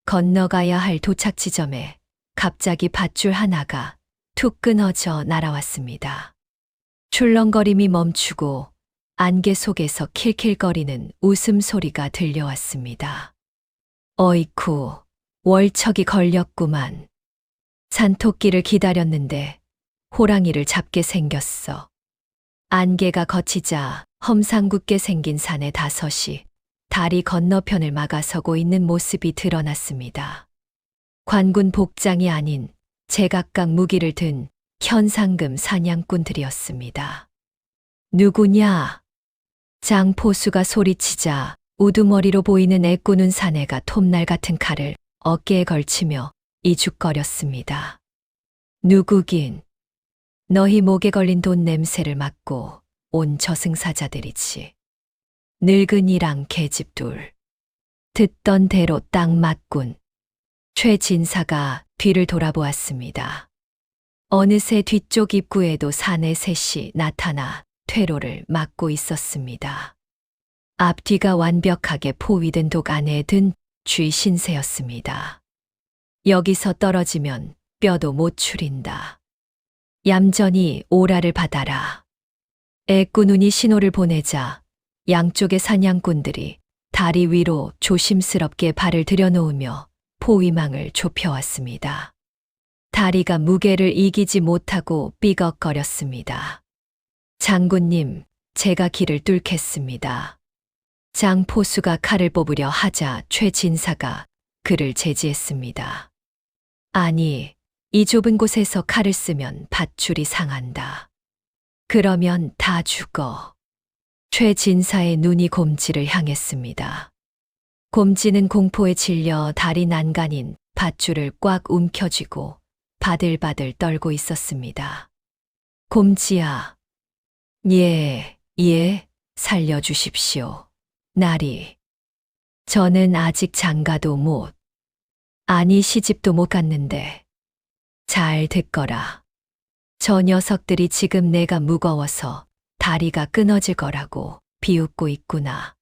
건너가야 할 도착 지점에 갑자기 밧줄 하나가 툭 끊어져 날아왔습니다. 출렁거림이 멈추고 안개 속에서 킬킬거리는 웃음소리가 들려왔습니다. 어이쿠, 월척이 걸렸구만. 산토끼를 기다렸는데 호랑이를 잡게 생겼어. 안개가 걷히자 험상궂게 생긴 산의 다섯이 다리 건너편을 막아서고 있는 모습이 드러났습니다. 관군 복장이 아닌 제각각 무기를 든 현상금 사냥꾼들이었습니다. 누구냐? 장포수가 소리치자 우두머리로 보이는 애꾸눈 사내가 톱날 같은 칼을 어깨에 걸치며 이죽거렸습니다. 누구긴 너희 목에 걸린 돈 냄새를 맡고 온 저승사자들이지. 늙은이랑 계집 둘. 듣던 대로 딱 맞군. 최 진사가 뒤를 돌아보았습니다. 어느새 뒤쪽 입구에도 사내 셋이 나타나 퇴로를 막고 있었습니다. 앞뒤가 완벽하게 포위된 독 안에 든 쥐 신세였습니다. 여기서 떨어지면 뼈도 못 추린다. 얌전히 오라를 받아라. 애꾸눈이 신호를 보내자 양쪽의 사냥꾼들이 다리 위로 조심스럽게 발을 들여놓으며 포위망을 좁혀왔습니다. 다리가 무게를 이기지 못하고 삐걱거렸습니다. 장군님, 제가 길을 뚫겠습니다. 장포수가 칼을 뽑으려 하자 최 진사가 그를 제지했습니다. 아니, 이 좁은 곳에서 칼을 쓰면 밧줄이 상한다. 그러면 다 죽어. 최 진사의 눈이 곰지를 향했습니다. 곰지는 공포에 질려 다리 난간인 밧줄을 꽉 움켜쥐고 바들바들 떨고 있었습니다. 곰지야. 예, 살려주십시오. 나리. 저는 아직 장가도 아니 시집도 못 갔는데. 잘 듣거라. 저 녀석들이 지금 내가 무거워서 다리가 끊어질 거라고 비웃고 있구나.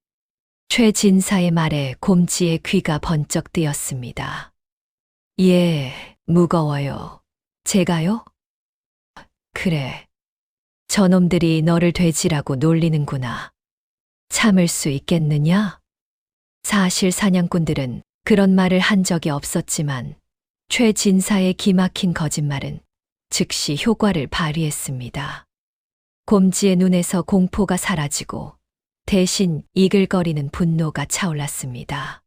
최 진사의 말에 곰지의 귀가 번쩍 뜨였습니다. 예, 무거워요. 제가요? 그래. 저놈들이 너를 돼지라고 놀리는구나. 참을 수 있겠느냐? 사실 사냥꾼들은 그런 말을 한 적이 없었지만 최 진사의 기막힌 거짓말은 즉시 효과를 발휘했습니다. 곰지의 눈에서 공포가 사라지고 대신 이글거리는 분노가 차올랐습니다.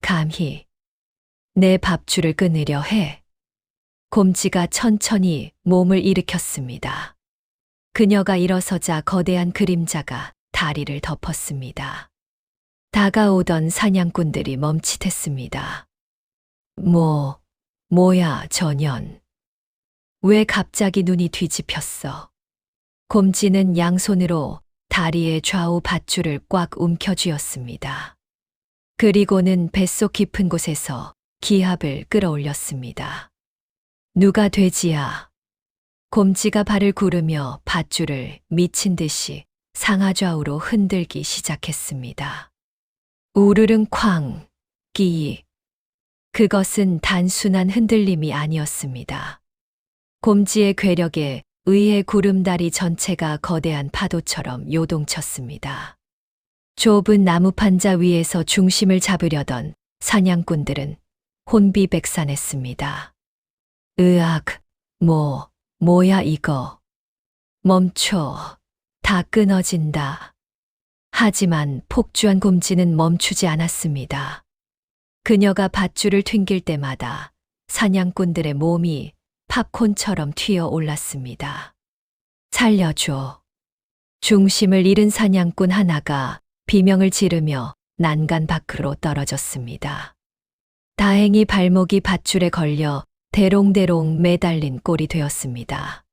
감히 내 밥줄을 끊으려 해. 곰지가 천천히 몸을 일으켰습니다. 그녀가 일어서자 거대한 그림자가 다리를 덮었습니다. 다가오던 사냥꾼들이 멈칫했습니다. 뭐야, 저년. 왜 갑자기 눈이 뒤집혔어? 곰지는 양손으로 다리의 좌우 밧줄을 꽉 움켜쥐었습니다. 그리고는 뱃속 깊은 곳에서 기합을 끌어올렸습니다. 누가 돼지야? 곰지가 발을 구르며 밧줄을 미친 듯이 상하좌우로 흔들기 시작했습니다. 우르릉 쾅, 끼익. 그것은 단순한 흔들림이 아니었습니다. 곰지의 괴력에 의해 구름다리 전체가 거대한 파도처럼 요동쳤습니다. 좁은 나무판자 위에서 중심을 잡으려던 사냥꾼들은 혼비백산했습니다. 으악, 뭐야 이거. 멈춰. 다 끊어진다. 하지만 폭주한 곰지는 멈추지 않았습니다. 그녀가 밧줄을 튕길 때마다 사냥꾼들의 몸이 팝콘처럼 튀어 올랐습니다. 살려줘. 중심을 잃은 사냥꾼 하나가 비명을 지르며 난간 밖으로 떨어졌습니다. 다행히 발목이 밧줄에 걸려 대롱대롱 매달린 꼴이 되었습니다.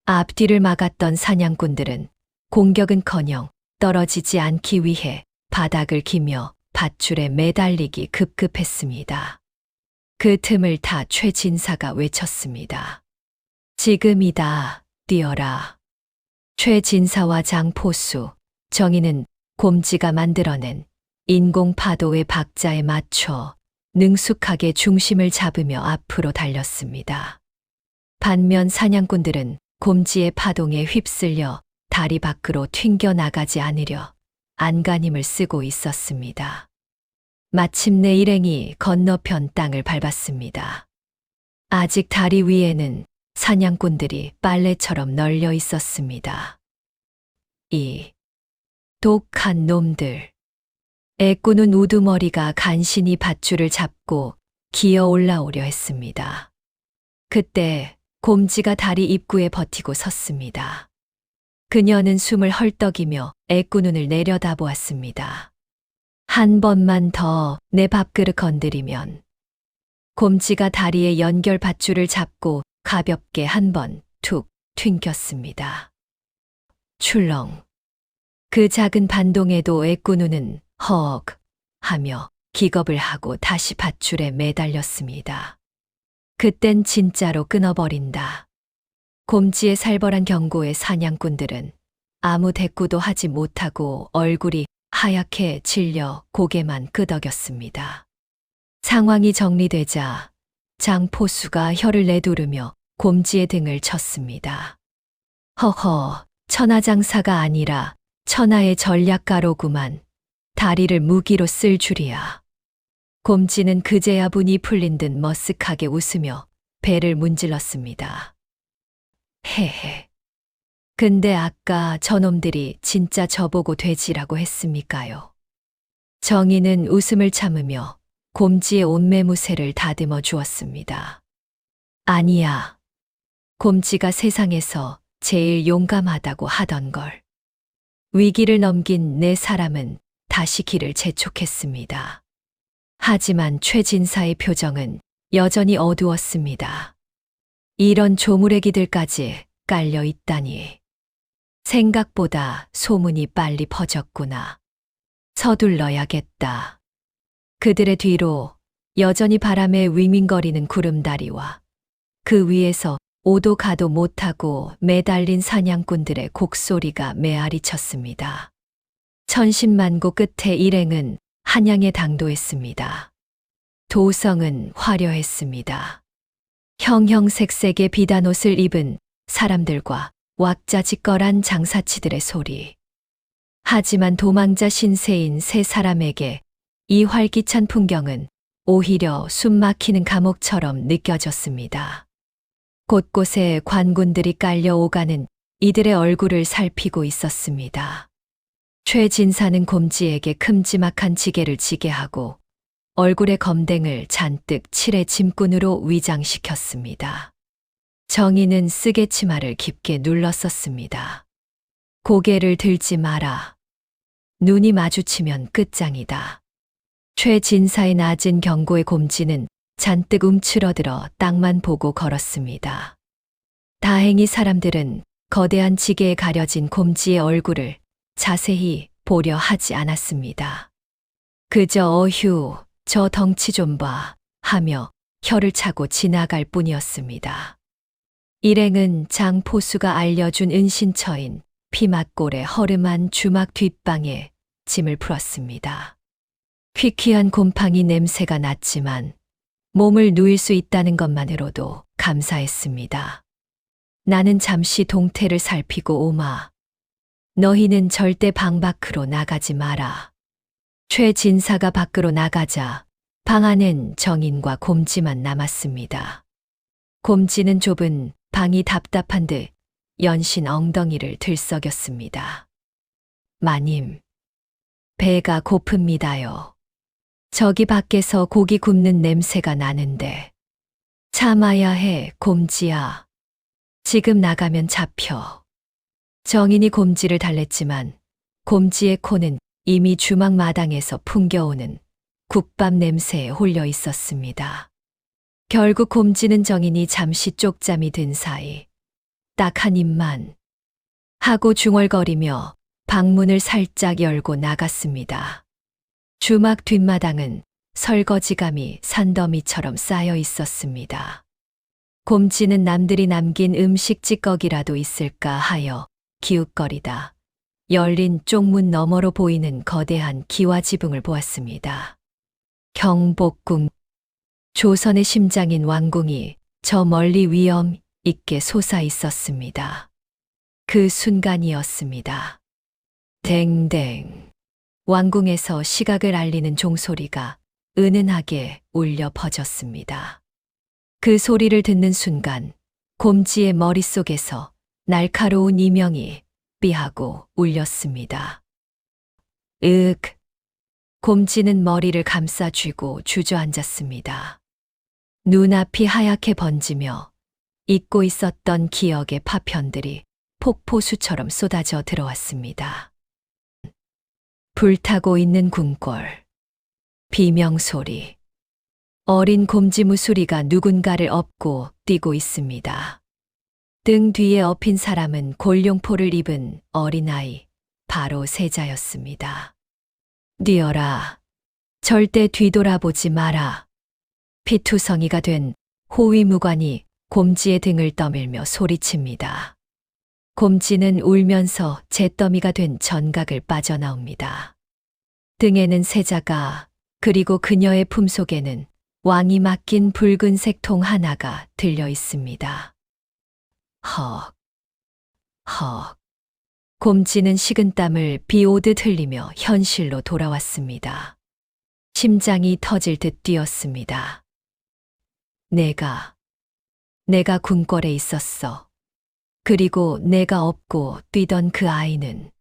앞뒤를 막았던 사냥꾼들은 공격은커녕 떨어지지 않기 위해 바닥을 기며 밧줄에 매달리기 급급했습니다. 그 틈을 타 최 진사가 외쳤습니다. 지금이다, 뛰어라. 최 진사와 장포수, 정희는 곰지가 만들어낸 인공 파도의 박자에 맞춰 능숙하게 중심을 잡으며 앞으로 달렸습니다. 반면 사냥꾼들은 곰지의 파동에 휩쓸려 다리 밖으로 튕겨 나가지 않으려 안간힘을 쓰고 있었습니다. 마침내 일행이 건너편 땅을 밟았습니다. 아직 다리 위에는 사냥꾼들이 빨래처럼 널려 있었습니다. 이 독한 놈들. 애꾸는 우두머리가 간신히 밧줄을 잡고 기어 올라오려 했습니다. 그때 곰지가 다리 입구에 버티고 섰습니다. 그녀는 숨을 헐떡이며 애꾸눈을 내려다보았습니다. 한 번만 더 내 밥그릇 건드리면 곰지가 다리에 연결 밧줄을 잡고 가볍게 한 번 툭 튕겼습니다. 출렁. 그 작은 반동에도 애꾸눈은 허억 하며 기겁을 하고 다시 밧줄에 매달렸습니다. 그땐 진짜로 끊어버린다. 곰지의 살벌한 경고에 사냥꾼들은 아무 대꾸도 하지 못하고 얼굴이 하얗게 질려 고개만 끄덕였습니다. 상황이 정리되자 장포수가 혀를 내두르며 곰지의 등을 쳤습니다. 허허, 천하장사가 아니라 천하의 전략가로구만. 다리를 무기로 쓸 줄이야. 곰지는 그제야 분이 풀린 듯 머쓱하게 웃으며 배를 문질렀습니다. 헤헤. 근데 아까 저놈들이 진짜 저보고 돼지라고 했습니까요? 정의는 웃음을 참으며 곰지의 옷매무새를 다듬어 주었습니다. 아니야. 곰지가 세상에서 제일 용감하다고 하던 걸. 위기를 넘긴 내 사람은 다시 길을 재촉했습니다. 하지만 최진사의 표정은 여전히 어두웠습니다. 이런 조무래기들까지 깔려 있다니. 생각보다 소문이 빨리 퍼졌구나. 서둘러야겠다. 그들의 뒤로 여전히 바람에 윙윙거리는 구름다리와 그 위에서 오도 가도 못하고 매달린 사냥꾼들의 곡소리가 메아리 쳤습니다. 천신만고 끝에 일행은 한양에 당도했습니다. 도성은 화려했습니다. 형형색색의 비단옷을 입은 사람들과 왁자지껄한 장사치들의 소리. 하지만 도망자 신세인 세 사람에게 이 활기찬 풍경은 오히려 숨막히는 감옥처럼 느껴졌습니다. 곳곳에 관군들이 깔려 오가는 이들의 얼굴을 살피고 있었습니다. 최진사는 곰지에게 큼지막한 지게를 지게 하고 얼굴에 검댕을 잔뜩 칠해 짐꾼으로 위장시켰습니다. 정의는 쓰개치마를 깊게 눌렀었습니다. 고개를 들지 마라. 눈이 마주치면 끝장이다. 최진사의 낮은 경고의 곰지는 잔뜩 움츠러들어 땅만 보고 걸었습니다. 다행히 사람들은 거대한 지게에 가려진 곰지의 얼굴을 자세히 보려 하지 않았습니다. 그저 어휴, 저 덩치 좀 봐 하며 혀를 차고 지나갈 뿐이었습니다. 일행은 장포수가 알려준 은신처인 피막골의 허름한 주막 뒷방에 짐을 풀었습니다. 퀴퀴한 곰팡이 냄새가 났지만 몸을 누일 수 있다는 것만으로도 감사했습니다. 나는 잠시 동태를 살피고 오마. 너희는 절대 방 밖으로 나가지 마라. 최진사가 밖으로 나가자 방 안엔 정인과 곰지만 남았습니다. 곰지는 좁은 방이 답답한 듯 연신 엉덩이를 들썩였습니다. 마님, 배가 고픕니다요. 저기 밖에서 고기 굽는 냄새가 나는데. 참아야 해, 곰지야. 지금 나가면 잡혀. 정인이 곰지를 달랬지만 곰지의 코는 이미 주막 마당에서 풍겨오는 국밥 냄새에 홀려 있었습니다. 결국 곰지는 정인이 잠시 쪽잠이 든 사이 딱 한 입만 하고 중얼거리며 방문을 살짝 열고 나갔습니다. 주막 뒷마당은 설거지감이 산더미처럼 쌓여 있었습니다. 곰지는 남들이 남긴 음식 찌꺼기라도 있을까 하여 기웃거리다 열린 쪽문 너머로 보이는 거대한 기와지붕을 보았습니다. 경복궁. 조선의 심장인 왕궁이 저 멀리 위엄 있게 솟아 있었습니다. 그 순간이었습니다. 댕댕. 왕궁에서 시각을 알리는 종소리가 은은하게 울려 퍼졌습니다. 그 소리를 듣는 순간 곰지의 머릿속에서 날카로운 이명이 삐하고 울렸습니다. 으윽. 곰지는 머리를 감싸 쥐고 주저앉았습니다. 눈앞이 하얗게 번지며 잊고 있었던 기억의 파편들이 폭포수처럼 쏟아져 들어왔습니다. 불타고 있는 궁궐. 비명소리. 어린 곰지 무수리가 누군가를 업고 뛰고 있습니다. 등 뒤에 엎인 사람은 골룡포를 입은 어린아이, 바로 세자였습니다. 뛰어라. 절대 뒤돌아보지 마라. 피투성이가 된 호위무관이 곰지의 등을 떠밀며 소리칩니다. 곰지는 울면서 잿더미가 된 전각을 빠져나옵니다. 등에는 세자가, 그리고 그녀의 품속에는 왕이 맡긴 붉은색 통 하나가 들려 있습니다. 헉, 헉. 곰지는 식은땀을 비 오듯 흘리며 현실로 돌아왔습니다. 심장이 터질 듯 뛰었습니다. 내가 궁궐에 있었어. 그리고 내가 업고 뛰던 그 아이는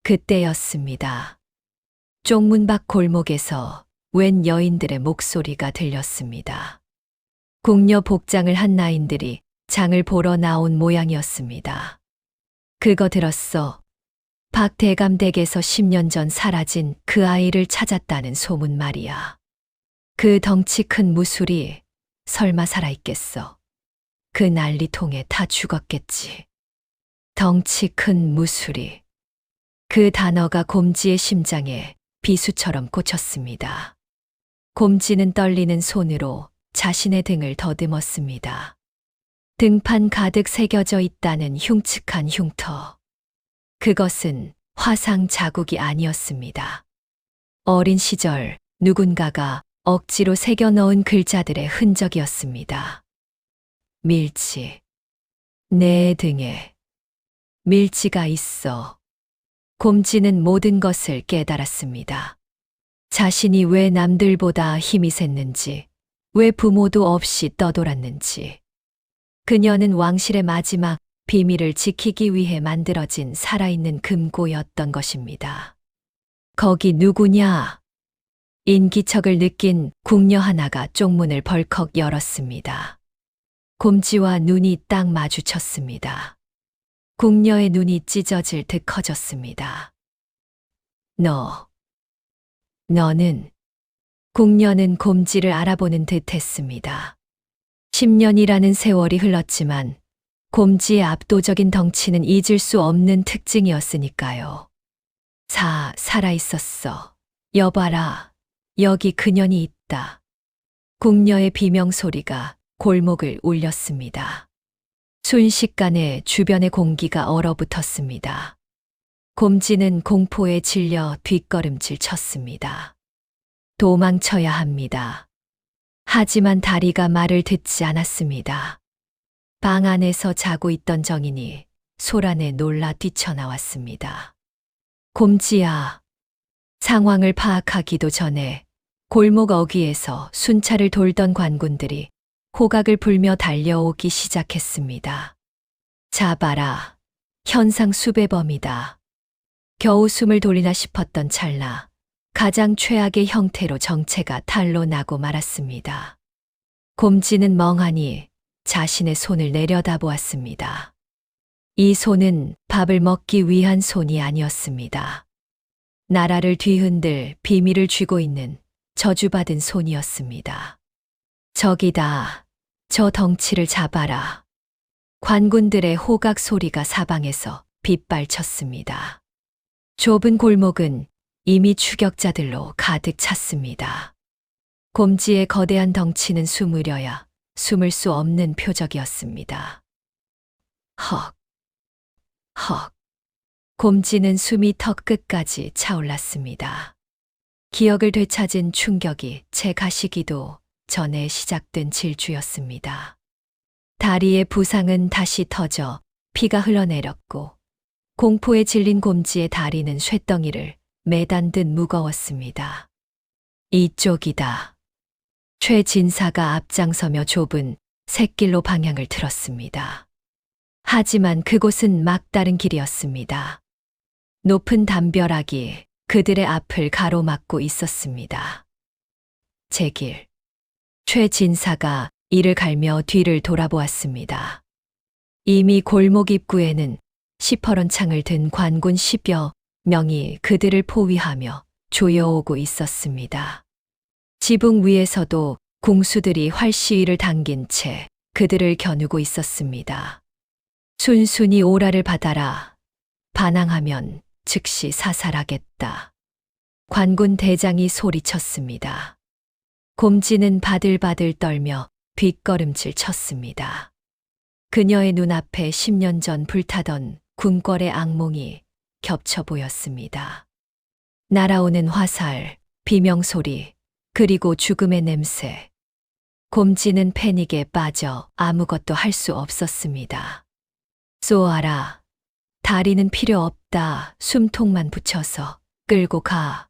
그때였습니다. 쪽문 밖 골목에서 웬 여인들의 목소리가 들렸습니다. 궁녀 복장을 한 나인들이 장을 보러 나온 모양이었습니다. 그거 들었어. 박 대감 댁에서 10년 전 사라진 그 아이를 찾았다는 소문 말이야. 그 덩치 큰 무술이 설마 살아있겠어. 그 난리통에 다 죽었겠지. 덩치 큰 무술이. 그 단어가 곰지의 심장에 비수처럼 꽂혔습니다. 곰지는 떨리는 손으로 자신의 등을 더듬었습니다. 등판 가득 새겨져 있다는 흉측한 흉터. 그것은 화상 자국이 아니었습니다. 어린 시절 누군가가 억지로 새겨 넣은 글자들의 흔적이었습니다. 밀치. 내 등에 밀치가 있어. 곰지는 모든 것을 깨달았습니다. 자신이 왜 남들보다 힘이 셌는지, 왜 부모도 없이 떠돌았는지. 그녀는 왕실의 마지막 비밀을 지키기 위해 만들어진 살아있는 금고였던 것입니다. 거기 누구냐? 인기척을 느낀 궁녀 하나가 쪽문을 벌컥 열었습니다. 곰지와 눈이 딱 마주쳤습니다. 궁녀의 눈이 찢어질 듯 커졌습니다. 너는? 궁녀는 곰지를 알아보는 듯 했습니다. 10년이라는 세월이 흘렀지만 곰지의 압도적인 덩치는 잊을 수 없는 특징이었으니까요. 살아있었어. 여봐라. 여기 그년이 있다. 궁녀의 비명소리가 골목을 울렸습니다. 순식간에 주변의 공기가 얼어붙었습니다. 곰지는 공포에 질려 뒷걸음질 쳤습니다. 도망쳐야 합니다. 하지만 다리가 말을 듣지 않았습니다. 방 안에서 자고 있던 정인이 소란에 놀라 뛰쳐나왔습니다. 곰지야. 상황을 파악하기도 전에 골목 어귀에서 순찰을 돌던 관군들이 호각을 불며 달려오기 시작했습니다. 잡아라. 현상 수배범이다. 겨우 숨을 돌리나 싶었던 찰나 가장 최악의 형태로 정체가 탄로 나고 말았습니다. 곰지는 멍하니 자신의 손을 내려다보았습니다. 이 손은 밥을 먹기 위한 손이 아니었습니다. 나라를 뒤흔들 비밀을 쥐고 있는 저주받은 손이었습니다. 저기다. 저 덩치를 잡아라. 관군들의 호각 소리가 사방에서 빗발쳤습니다. 좁은 골목은 이미 추격자들로 가득 찼습니다. 곰지의 거대한 덩치는 숨으려야 숨을 수 없는 표적이었습니다. 헉. 헉. 곰지는 숨이 턱 끝까지 차올랐습니다. 기억을 되찾은 충격이 채 가시기도 전에 시작된 질주였습니다. 다리의 부상은 다시 터져 피가 흘러내렸고 공포에 질린 곰지의 다리는 쇳덩이를 매단 듯 무거웠습니다. 이쪽이다. 최진사가 앞장서며 좁은 샛길로 방향을 틀었습니다. 하지만 그곳은 막다른 길이었습니다. 높은 담벼락이 그들의 앞을 가로막고 있었습니다. 제 길. 최진사가 이를 갈며 뒤를 돌아보았습니다. 이미 골목 입구에는 시퍼런 창을 든 관군 10여 명이 그들을 포위하며 조여오고 있었습니다. 지붕 위에서도 궁수들이 활시위를 당긴 채 그들을 겨누고 있었습니다. 순순히 오라를 받아라. 반항하면 즉시 사살하겠다. 관군 대장이 소리쳤습니다. 곰지는 바들바들 떨며 뒷걸음질 쳤습니다. 그녀의 눈앞에 10년 전 불타던 궁궐의 악몽이 겹쳐 보였습니다. 날아오는 화살, 비명소리, 그리고 죽음의 냄새. 곰지는 패닉에 빠져 아무것도 할 수 없었습니다. 쏘아라. 다리는 필요 없다. 숨통만 붙여서 끌고 가.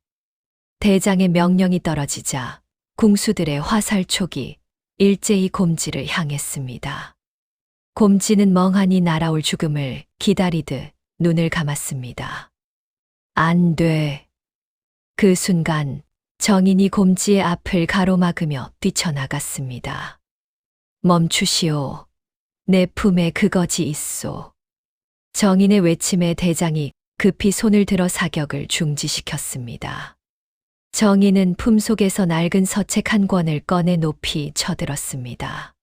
대장의 명령이 떨어지자 궁수들의 화살촉이 일제히 곰지를 향했습니다. 곰지는 멍하니 날아올 죽음을 기다리듯 눈을 감았습니다. 안 돼. 그 순간 정인이 곰지의 앞을 가로막으며 뛰쳐나갔습니다. 멈추시오. 내 품에 그것이 있소. 정인의 외침에 대장이 급히 손을 들어 사격을 중지시켰습니다. 정인은 품속에서 낡은 서책 한 권을 꺼내 높이 쳐들었습니다.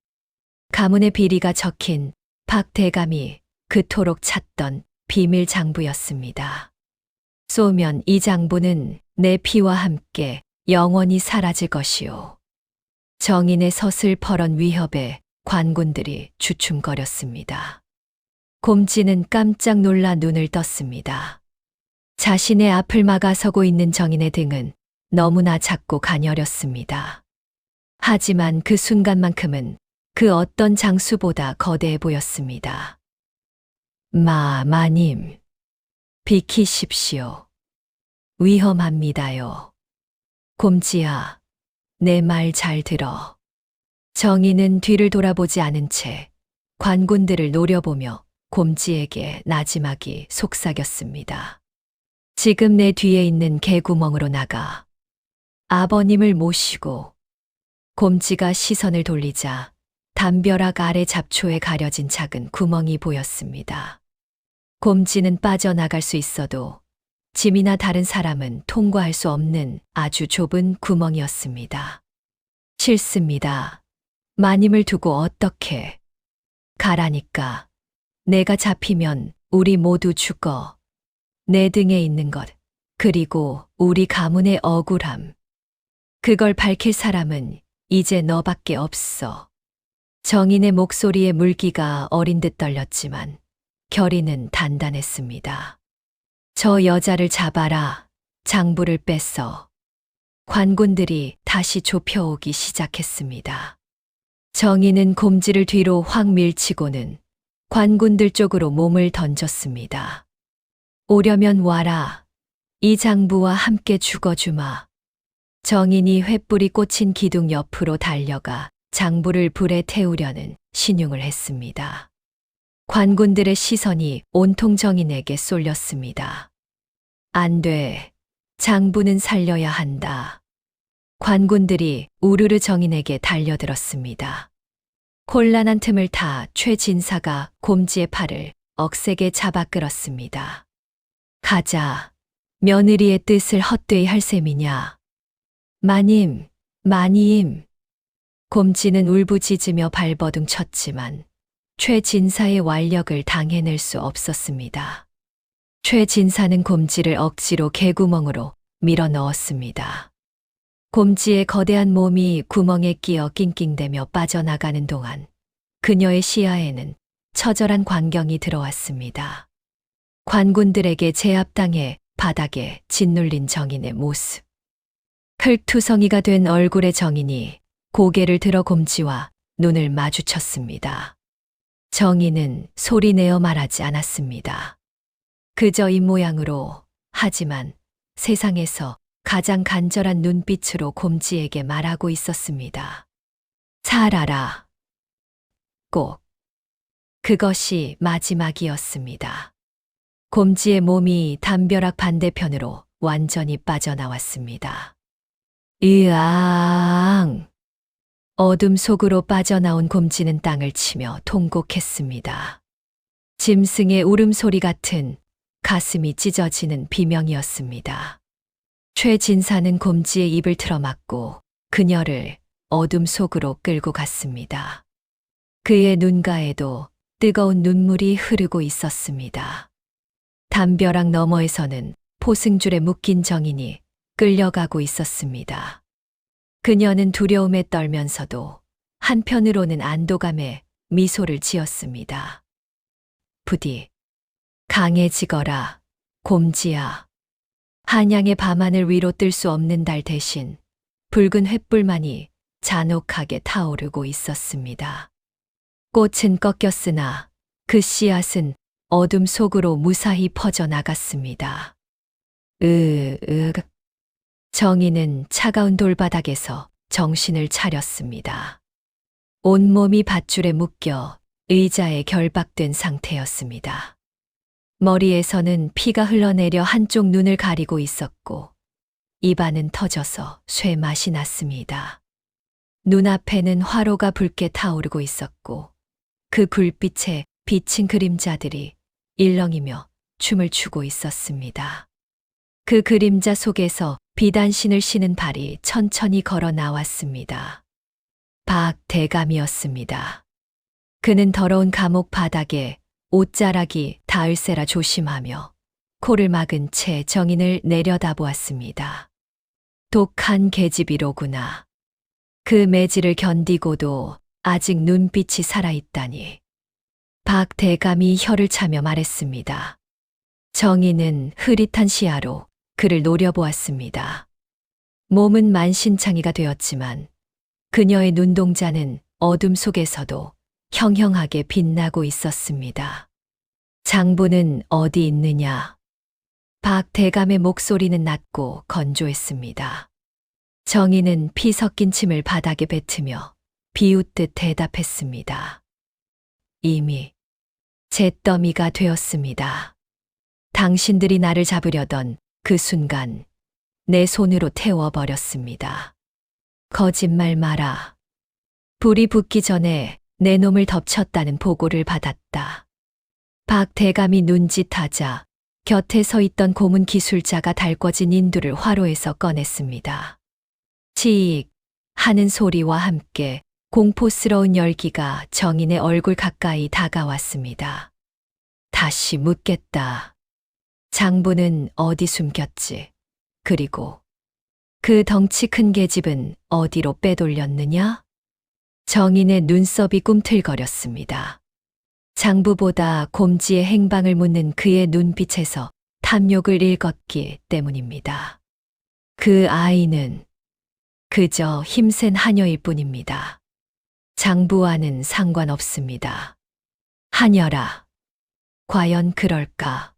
가문의 비리가 적힌 박 대감이 그토록 찾던 비밀 장부였습니다. 쏘면 이 장부는 내 피와 함께 영원히 사라질 것이오. 정인의 서슬퍼런 위협에 관군들이 주춤거렸습니다. 곰지는 깜짝 놀라 눈을 떴습니다. 자신의 앞을 막아서고 있는 정인의 등은 너무나 작고 가녀렸습니다. 하지만 그 순간만큼은 그 어떤 장수보다 거대해 보였습니다. 마님, 비키십시오. 위험합니다요. 곰지야, 내 말 잘 들어. 정인은 뒤를 돌아보지 않은 채 관군들을 노려보며 곰지에게 나지막이 속삭였습니다. 지금 내 뒤에 있는 개구멍으로 나가. 아버님을 모시고. 곰지가 시선을 돌리자 담벼락 아래 잡초에 가려진 작은 구멍이 보였습니다. 곰지는 빠져나갈 수 있어도 짐이나 다른 사람은 통과할 수 없는 아주 좁은 구멍이었습니다. 싫습니다. 마님을 두고 어떻게. 가라니까. 내가 잡히면 우리 모두 죽어. 내 등에 있는 것, 그리고 우리 가문의 억울함. 그걸 밝힐 사람은 이제 너밖에 없어. 정인의 목소리에 물기가 어린 듯 떨렸지만 결의는 단단했습니다. 저 여자를 잡아라. 장부를 뺏어. 관군들이 다시 좁혀오기 시작했습니다. 정인은 곰지를 뒤로 확 밀치고는 관군들 쪽으로 몸을 던졌습니다. 오려면 와라. 이 장부와 함께 죽어주마. 정인이 횃불이 꽂힌 기둥 옆으로 달려가 장부를 불에 태우려는 신용을 했습니다. 관군들의 시선이 온통 정인에게 쏠렸습니다. 안 돼. 장부는 살려야 한다. 관군들이 우르르 정인에게 달려들었습니다. 곤란한 틈을 타 최진사가 곰지의 팔을 억세게 잡아 끌었습니다. 가자. 며느리의 뜻을 헛되이 할 셈이냐. 마님. 곰지는 울부짖으며 발버둥 쳤지만 최진사의 완력을 당해낼 수 없었습니다. 최진사는 곰지를 억지로 개구멍으로 밀어 넣었습니다. 곰지의 거대한 몸이 구멍에 끼어 낑낑대며 빠져나가는 동안 그녀의 시야에는 처절한 광경이 들어왔습니다. 관군들에게 제압당해 바닥에 짓눌린 정인의 모습. 흙투성이가 된 얼굴의 정인이 고개를 들어 곰지와 눈을 마주쳤습니다. 정인은 소리내어 말하지 않았습니다. 그저 입모양으로, 하지만 세상에서 가장 간절한 눈빛으로 곰지에게 말하고 있었습니다. 살아라. 꼭. 그것이 마지막이었습니다. 곰지의 몸이 담벼락 반대편으로 완전히 빠져나왔습니다. 으앙! 어둠 속으로 빠져나온 곰지는 땅을 치며 통곡했습니다. 짐승의 울음소리 같은 가슴이 찢어지는 비명이었습니다. 최진사는 곰지의 입을 틀어막고 그녀를 어둠 속으로 끌고 갔습니다. 그의 눈가에도 뜨거운 눈물이 흐르고 있었습니다. 담벼락 너머에서는 포승줄에 묶인 정인이 끌려가고 있었습니다. 그녀는 두려움에 떨면서도 한편으로는 안도감에 미소를 지었습니다. 부디 강해지거라, 곰지야. 한양의 밤하늘 위로 뜰 수 없는 달 대신 붉은 횃불만이 잔혹하게 타오르고 있었습니다. 꽃은 꺾였으나 그 씨앗은 어둠 속으로 무사히 퍼져나갔습니다. 정희는 차가운 돌바닥에서 정신을 차렸습니다. 온몸이 밧줄에 묶여 의자에 결박된 상태였습니다. 머리에서는 피가 흘러내려 한쪽 눈을 가리고 있었고 입안은 터져서 쇠맛이 났습니다. 눈앞에는 화로가 붉게 타오르고 있었고 그 불빛에 비친 그림자들이 일렁이며 춤을 추고 있었습니다. 그 그림자 속에서 비단신을 신은 발이 천천히 걸어 나왔습니다. 박대감이었습니다. 그는 더러운 감옥 바닥에 옷자락이 닿을세라 조심하며 코를 막은 채 정인을 내려다보았습니다. 독한 계집이로구나. 그 매질을 견디고도 아직 눈빛이 살아있다니. 박대감이 혀를 차며 말했습니다. 정인은 흐릿한 시야로 그를 노려보았습니다. 몸은 만신창이가 되었지만 그녀의 눈동자는 어둠 속에서도 형형하게 빛나고 있었습니다. 장부는 어디 있느냐? 박대감의 목소리는 낮고 건조했습니다. 정희는 피 섞인 침을 바닥에 뱉으며 비웃듯 대답했습니다. 이미 잿더미가 되었습니다. 당신들이 나를 잡으려던 그 순간 내 손으로 태워버렸습니다. 거짓말 마라. 불이 붙기 전에 내 놈을 덮쳤다는 보고를 받았다. 박대감이 눈짓하자 곁에 서 있던 고문 기술자가 달궈진 인두를 화로에서 꺼냈습니다. 치익 하는 소리와 함께 공포스러운 열기가 정인의 얼굴 가까이 다가왔습니다. 다시 묻겠다. 장부는 어디 숨겼지? 그리고 그 덩치 큰 계집은 어디로 빼돌렸느냐? 정인의 눈썹이 꿈틀거렸습니다. 장부보다 곰지의 행방을 묻는 그의 눈빛에서 탐욕을 읽었기 때문입니다. 그 아이는 그저 힘센 하녀일 뿐입니다. 장부와는 상관없습니다. 하녀라. 과연 그럴까?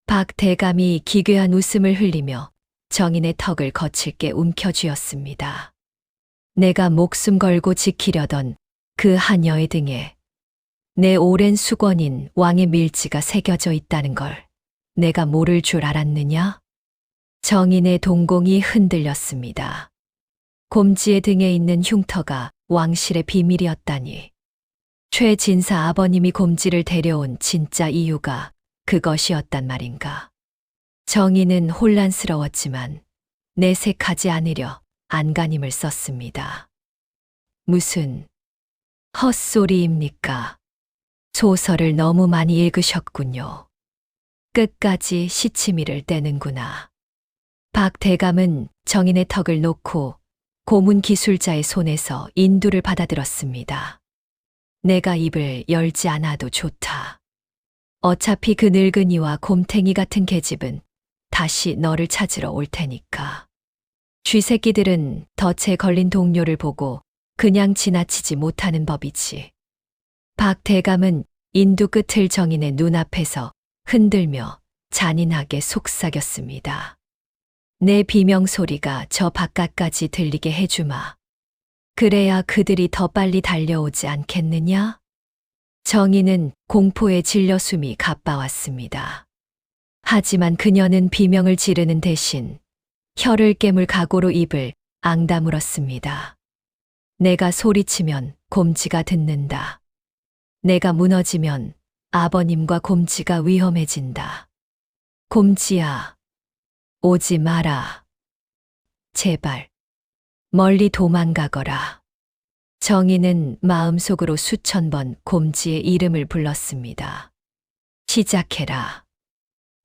박대감이 기괴한 웃음을 흘리며 정인의 턱을 거칠게 움켜쥐었습니다. 내가 목숨 걸고 지키려던 그 하녀의 등에 내 오랜 수건인 왕의 밀지가 새겨져 있다는 걸 내가 모를 줄 알았느냐? 정인의 동공이 흔들렸습니다. 곰지의 등에 있는 흉터가 왕실의 비밀이었다니. 최진사 아버님이 곰지를 데려온 진짜 이유가 그것이었단 말인가. 정인은 혼란스러웠지만 내색하지 않으려 안간힘을 썼습니다. 무슨 헛소리입니까? 소설을 너무 많이 읽으셨군요. 끝까지 시치미를 떼는구나. 박대감은 정인의 턱을 놓고 고문 기술자의 손에서 인두를 받아들었습니다. 내가 입을 열지 않아도 좋다. 어차피 그 늙은이와 곰탱이 같은 계집은 다시 너를 찾으러 올 테니까. 쥐새끼들은 덫에 걸린 동료를 보고 그냥 지나치지 못하는 법이지. 박대감은 인두 끝을 정인의 눈앞에서 흔들며 잔인하게 속삭였습니다. 내 비명소리가 저 바깥까지 들리게 해주마. 그래야 그들이 더 빨리 달려오지 않겠느냐? 정인은 공포에 질려 숨이 가빠왔습니다. 하지만 그녀는 비명을 지르는 대신 혀를 깨물 각오로 입을 앙다물었습니다. 내가 소리치면 곰지가 듣는다. 내가 무너지면 아버님과 곰지가 위험해진다. 곰지야, 오지 마라. 제발. 멀리 도망가거라. 정희는 마음속으로 수천 번 곰지의 이름을 불렀습니다. 시작해라.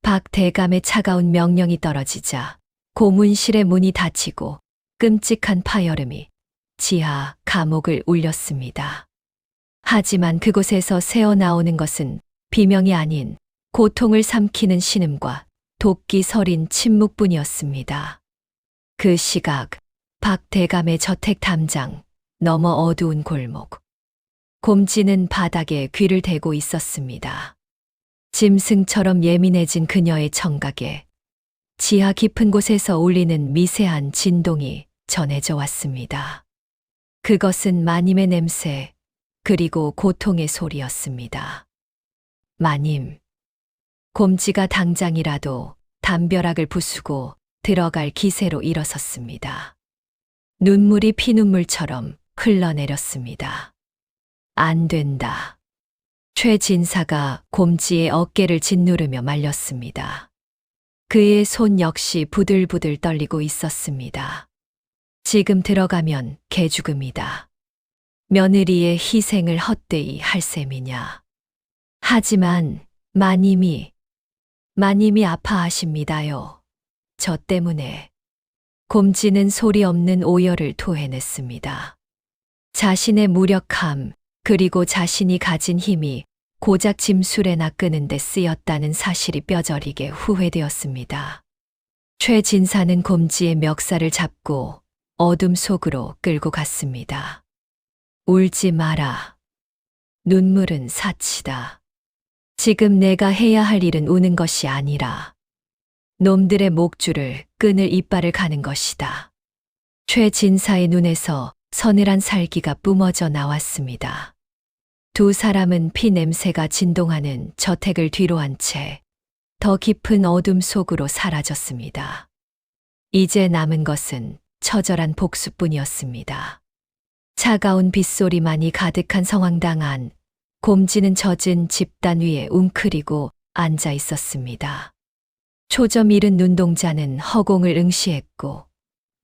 박 대감의 차가운 명령이 떨어지자 고문실의 문이 닫히고 끔찍한 파열음이 지하 감옥을 울렸습니다. 하지만 그곳에서 새어나오는 것은 비명이 아닌 고통을 삼키는 신음과 도끼 서린 침묵뿐이었습니다. 그 시각 박 대감의 저택 담장 너머 어두운 골목. 곰지는 바닥에 귀를 대고 있었습니다. 짐승처럼 예민해진 그녀의 청각에 지하 깊은 곳에서 울리는 미세한 진동이 전해져 왔습니다. 그것은 마님의 냄새, 그리고 고통의 소리였습니다. 마님. 곰지가 당장이라도 담벼락을 부수고 들어갈 기세로 일어섰습니다. 눈물이 피눈물처럼 흘러내렸습니다. 안 된다. 최 진사가 곰지의 어깨를 짓누르며 말렸습니다. 그의 손 역시 부들부들 떨리고 있었습니다. 지금 들어가면 개죽음이다. 며느리의 희생을 헛되이 할 셈이냐. 하지만 마님이 아파하십니다요. 저 때문에. 곰지는 소리 없는 오열을 토해냈습니다. 자신의 무력함, 그리고 자신이 가진 힘이 고작 짐술에나 끄는 데 쓰였다는 사실이 뼈저리게 후회되었습니다. 최 진사는 곰지의 멱살을 잡고 어둠 속으로 끌고 갔습니다. 울지 마라. 눈물은 사치다. 지금 내가 해야 할 일은 우는 것이 아니라 놈들의 목줄을 끊을 이빨을 가는 것이다. 최 진사의 눈에서 서늘한 살기가 뿜어져 나왔습니다. 두 사람은 피 냄새가 진동하는 저택을 뒤로 한 채 더 깊은 어둠 속으로 사라졌습니다. 이제 남은 것은 처절한 복수뿐이었습니다. 차가운 빗소리만이 가득한 성황당 안, 곰지는 젖은 집단 위에 웅크리고 앉아 있었습니다. 초점 잃은 눈동자는 허공을 응시했고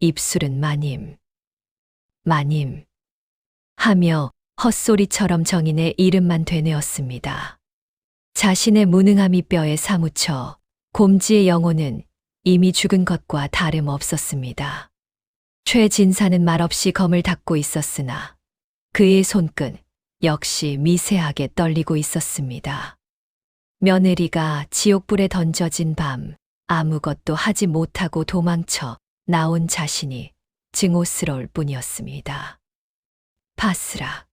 입술은 마님 하며 헛소리처럼 정인의 이름만 되뇌었습니다. 자신의 무능함이 뼈에 사무쳐 곰지의 영혼은 이미 죽은 것과 다름없었습니다. 최 진사는 말없이 검을 닫고 있었으나 그의 손끝 역시 미세하게 떨리고 있었습니다. 며느리가 지옥불에 던져진 밤 아무것도 하지 못하고 도망쳐 나온 자신이 증오스러울 뿐이었습니다. 바스락.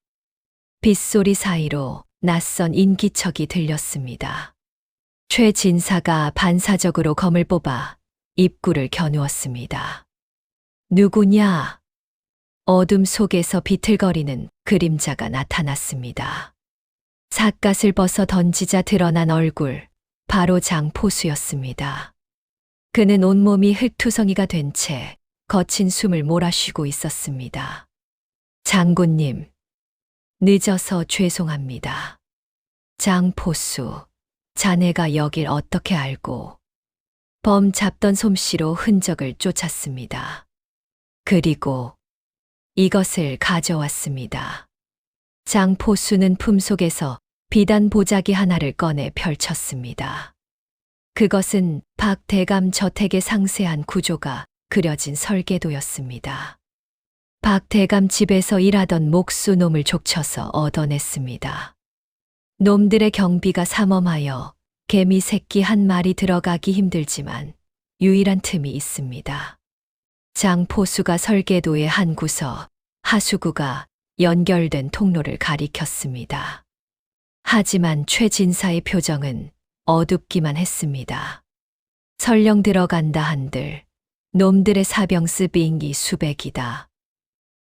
빗소리 사이로 낯선 인기척이 들렸습니다. 최 진사가 반사적으로 검을 뽑아 입구를 겨누었습니다. 누구냐? 어둠 속에서 비틀거리는 그림자가 나타났습니다. 삿갓을 벗어 던지자 드러난 얼굴, 바로 장포수였습니다. 그는 온몸이 흙투성이가 된 채 거친 숨을 몰아쉬고 있었습니다. 장군님, 늦어서 죄송합니다. 장포수, 자네가 여길 어떻게 알고? 범 잡던 솜씨로 흔적을 쫓았습니다. 그리고 이것을 가져왔습니다. 장포수는 품속에서 비단 보자기 하나를 꺼내 펼쳤습니다. 그것은 박 대감 저택의 상세한 구조가 그려진 설계도였습니다. 박 대감 집에서 일하던 목수놈을 족쳐서 얻어냈습니다. 놈들의 경비가 삼엄하여 개미 새끼 한 마리 들어가기 힘들지만 유일한 틈이 있습니다. 장포수가 설계도의 한 구석, 하수구가 연결된 통로를 가리켰습니다. 하지만 최 진사의 표정은 어둡기만 했습니다. 설령 들어간다 한들 놈들의 사병스 빙이 수백이다.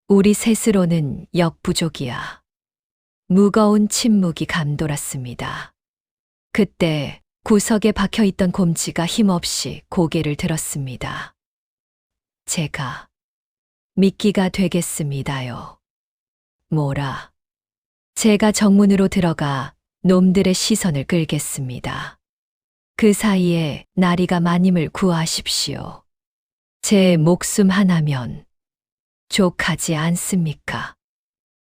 우리 셋으로는 역부족이야. 무거운 침묵이 감돌았습니다. 그때 구석에 박혀있던 곰지가 힘없이 고개를 들었습니다. 제가 미끼가 되겠습니다요. 뭐라? 제가 정문으로 들어가 놈들의 시선을 끌겠습니다. 그 사이에 나리가 마님을 구하십시오. 제 목숨 하나면 족하지 않습니까?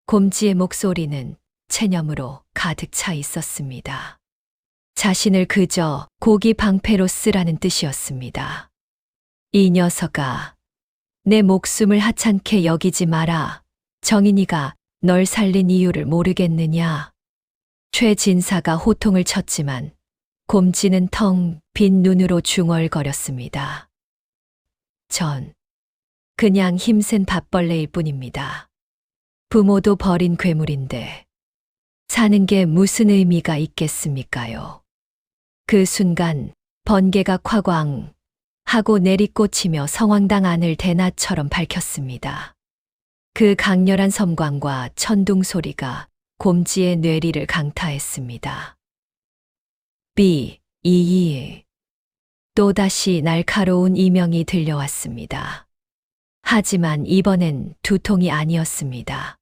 곰지의 목소리는 체념으로 가득 차 있었습니다. 자신을 그저 고기 방패로 쓰라는 뜻이었습니다. 이 녀석아, 내 목숨을 하찮게 여기지 마라. 정인이가 널 살린 이유를 모르겠느냐? 최 진사가 호통을 쳤지만 곰지는 텅 빈 눈으로 중얼거렸습니다. 전 그냥 힘센 밥벌레일 뿐입니다. 부모도 버린 괴물인데 사는 게 무슨 의미가 있겠습니까요? 그 순간 번개가 콱광 하고 내리꽂히며 성황당 안을 대낮처럼 밝혔습니다. 그 강렬한 섬광과 천둥 소리가 곰지의 뇌리를 강타했습니다. 이이 또다시 날카로운 이명이 들려왔습니다. 하지만 이번엔 두통이 아니었습니다.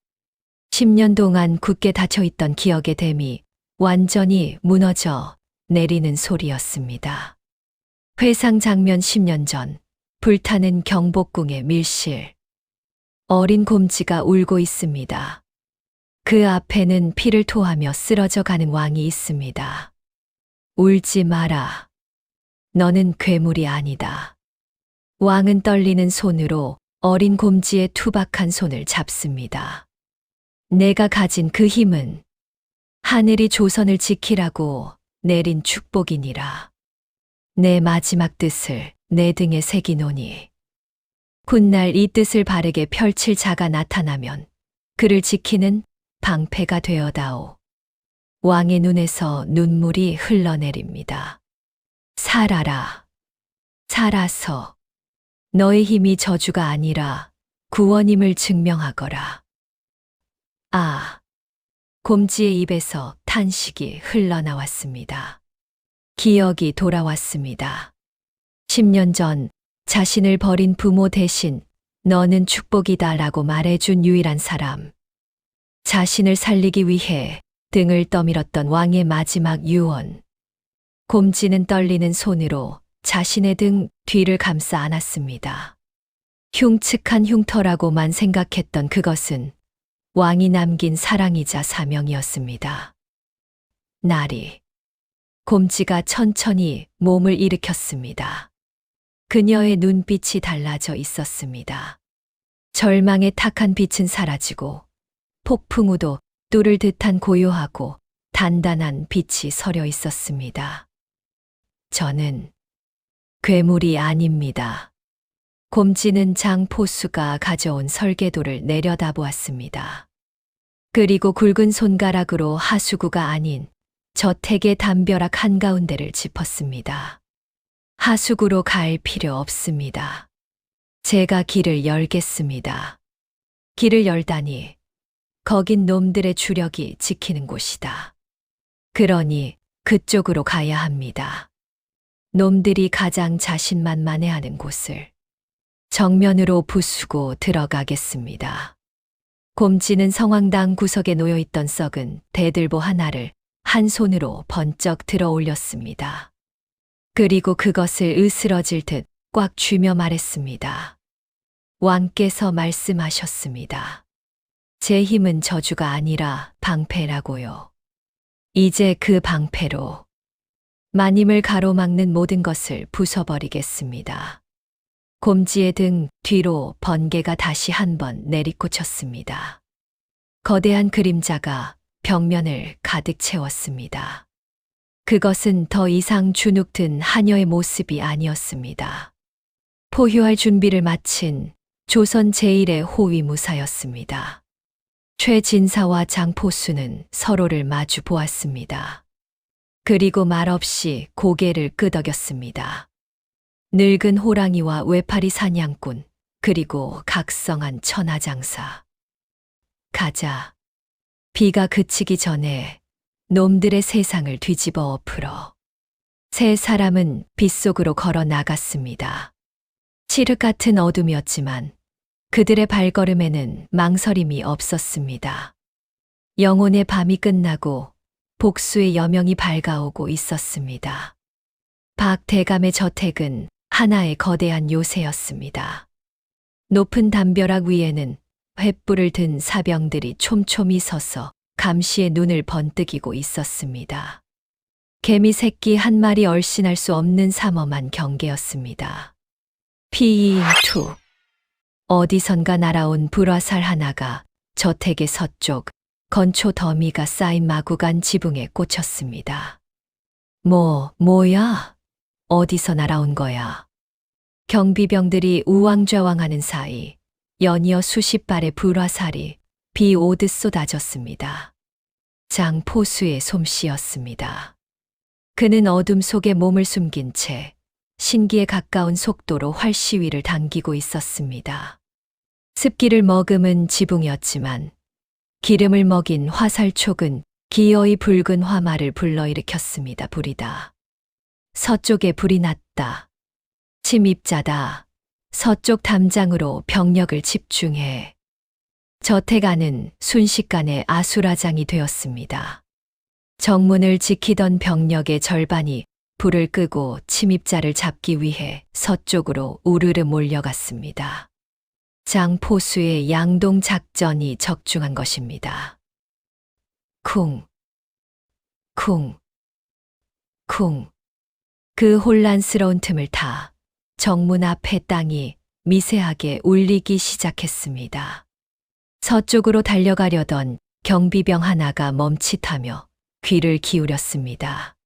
10년 동안 굳게 닫혀있던 기억의 댐이 완전히 무너져 내리는 소리였습니다. 회상 장면 10년 전, 불타는 경복궁의 밀실. 어린 곰지가 울고 있습니다. 그 앞에는 피를 토하며 쓰러져 가는 왕이 있습니다. 울지 마라. 너는 괴물이 아니다. 왕은 떨리는 손으로 어린 곰지의 투박한 손을 잡습니다. 내가 가진 그 힘은 하늘이 조선을 지키라고 내린 축복이니라. 내 마지막 뜻을 내 등에 새기노니 훗날 이 뜻을 바르게 펼칠 자가 나타나면 그를 지키는 방패가 되어다오. 왕의 눈에서 눈물이 흘러내립니다. 살아라. 살아서 너의 힘이 저주가 아니라 구원임을 증명하거라. 아, 곰지의 입에서 탄식이 흘러나왔습니다. 기억이 돌아왔습니다. 10년 전 자신을 버린 부모 대신 너는 축복이다라고 말해준 유일한 사람. 자신을 살리기 위해 등을 떠밀었던 왕의 마지막 유언. 곰지는 떨리는 손으로 자신의 등 뒤를 감싸 안았습니다. 흉측한 흉터라고만 생각했던 그것은 왕이 남긴 사랑이자 사명이었습니다. 나리. 곰지가 천천히 몸을 일으켰습니다. 그녀의 눈빛이 달라져 있었습니다. 절망의 탁한 빛은 사라지고 폭풍우도 뚫을 듯한 고요하고 단단한 빛이 서려 있었습니다. 저는 괴물이 아닙니다. 곰지는 장포수가 가져온 설계도를 내려다보았습니다. 그리고 굵은 손가락으로 하수구가 아닌 저택의 담벼락 한가운데를 짚었습니다. 하수구로 갈 필요 없습니다. 제가 길을 열겠습니다. 길을 열다니 거긴 놈들의 주력이 지키는 곳이다. 그러니 그쪽으로 가야 합니다. 놈들이 가장 자신만만해하는 곳을 정면으로 부수고 들어가겠습니다. 곰지는 성황당 구석에 놓여있던 썩은 대들보 하나를 한 손으로 번쩍 들어 올렸습니다. 그리고 그것을 으스러질 듯 꽉 쥐며 말했습니다. 왕께서 말씀하셨습니다. 제 힘은 저주가 아니라 방패라고요. 이제 그 방패로 마님을 가로막는 모든 것을 부숴버리겠습니다. 곰지의 등 뒤로 번개가 다시 한 번 내리꽂혔습니다. 거대한 그림자가 벽면을 가득 채웠습니다. 그것은 더 이상 주눅든 하녀의 모습이 아니었습니다. 포효할 준비를 마친 조선 제1의 호위무사였습니다. 최진사와 장포수는 서로를 마주 보았습니다. 그리고 말없이 고개를 끄덕였습니다. 늙은 호랑이와 외파리 사냥꾼, 그리고 각성한 천하장사. 가자. 비가 그치기 전에 놈들의 세상을 뒤집어 엎으러. 세 사람은 빗속으로 걸어 나갔습니다. 칠흑 같은 어둠이었지만 그들의 발걸음에는 망설임이 없었습니다. 영혼의 밤이 끝나고 복수의 여명이 밝아오고 있었습니다. 박 대감의 저택은 하나의 거대한 요새였습니다. 높은 담벼락 위에는 횃불을 든 사병들이 촘촘히 서서 감시의 눈을 번뜩이고 있었습니다. 개미 새끼 한 마리 얼씬할 수 없는 삼엄한 경계였습니다. 피잉2. 어디선가 날아온 불화살 하나가 저택의 서쪽 건초 더미가 쌓인 마구간 지붕에 꽂혔습니다. 뭐야? 어디서 날아온 거야? 경비병들이 우왕좌왕하는 사이 연이어 수십 발의 불화살이 비 오듯 쏟아졌습니다. 장 포수의 솜씨였습니다. 그는 어둠 속에 몸을 숨긴 채 신기에 가까운 속도로 활시위를 당기고 있었습니다. 습기를 머금은 지붕이었지만 기름을 먹인 화살촉은 기어이 붉은 화마를 불러일으켰습니다. 불이다. 서쪽에 불이 났다. 침입자다. 서쪽 담장으로 병력을 집중해. 저택 안은 순식간에 아수라장이 되었습니다. 정문을 지키던 병력의 절반이 불을 끄고 침입자를 잡기 위해 서쪽으로 우르르 몰려갔습니다. 장포수의 양동 작전이 적중한 것입니다. 쿵, 쿵, 쿵. 그 혼란스러운 틈을 타 정문 앞의 땅이 미세하게 울리기 시작했습니다. 서쪽으로 달려가려던 경비병 하나가 멈칫하며 귀를 기울였습니다.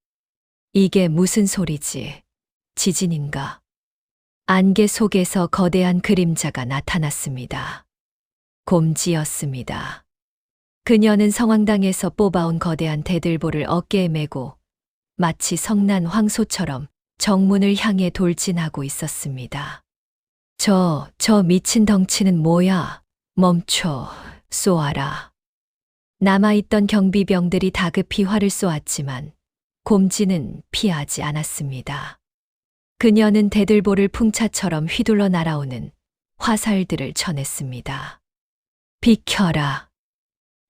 이게 무슨 소리지? 지진인가? 안개 속에서 거대한 그림자가 나타났습니다. 곰지였습니다. 그녀는 성황당에서 뽑아온 거대한 대들보를 어깨에 메고 마치 성난 황소처럼 정문을 향해 돌진하고 있었습니다. 저 미친 덩치는 뭐야? 멈춰, 쏘아라. 남아있던 경비병들이 다급히 활을 쏘았지만 곰지는 피하지 않았습니다. 그녀는 대들보를 풍차처럼 휘둘러 날아오는 화살들을 쳐냈습니다. 비켜라.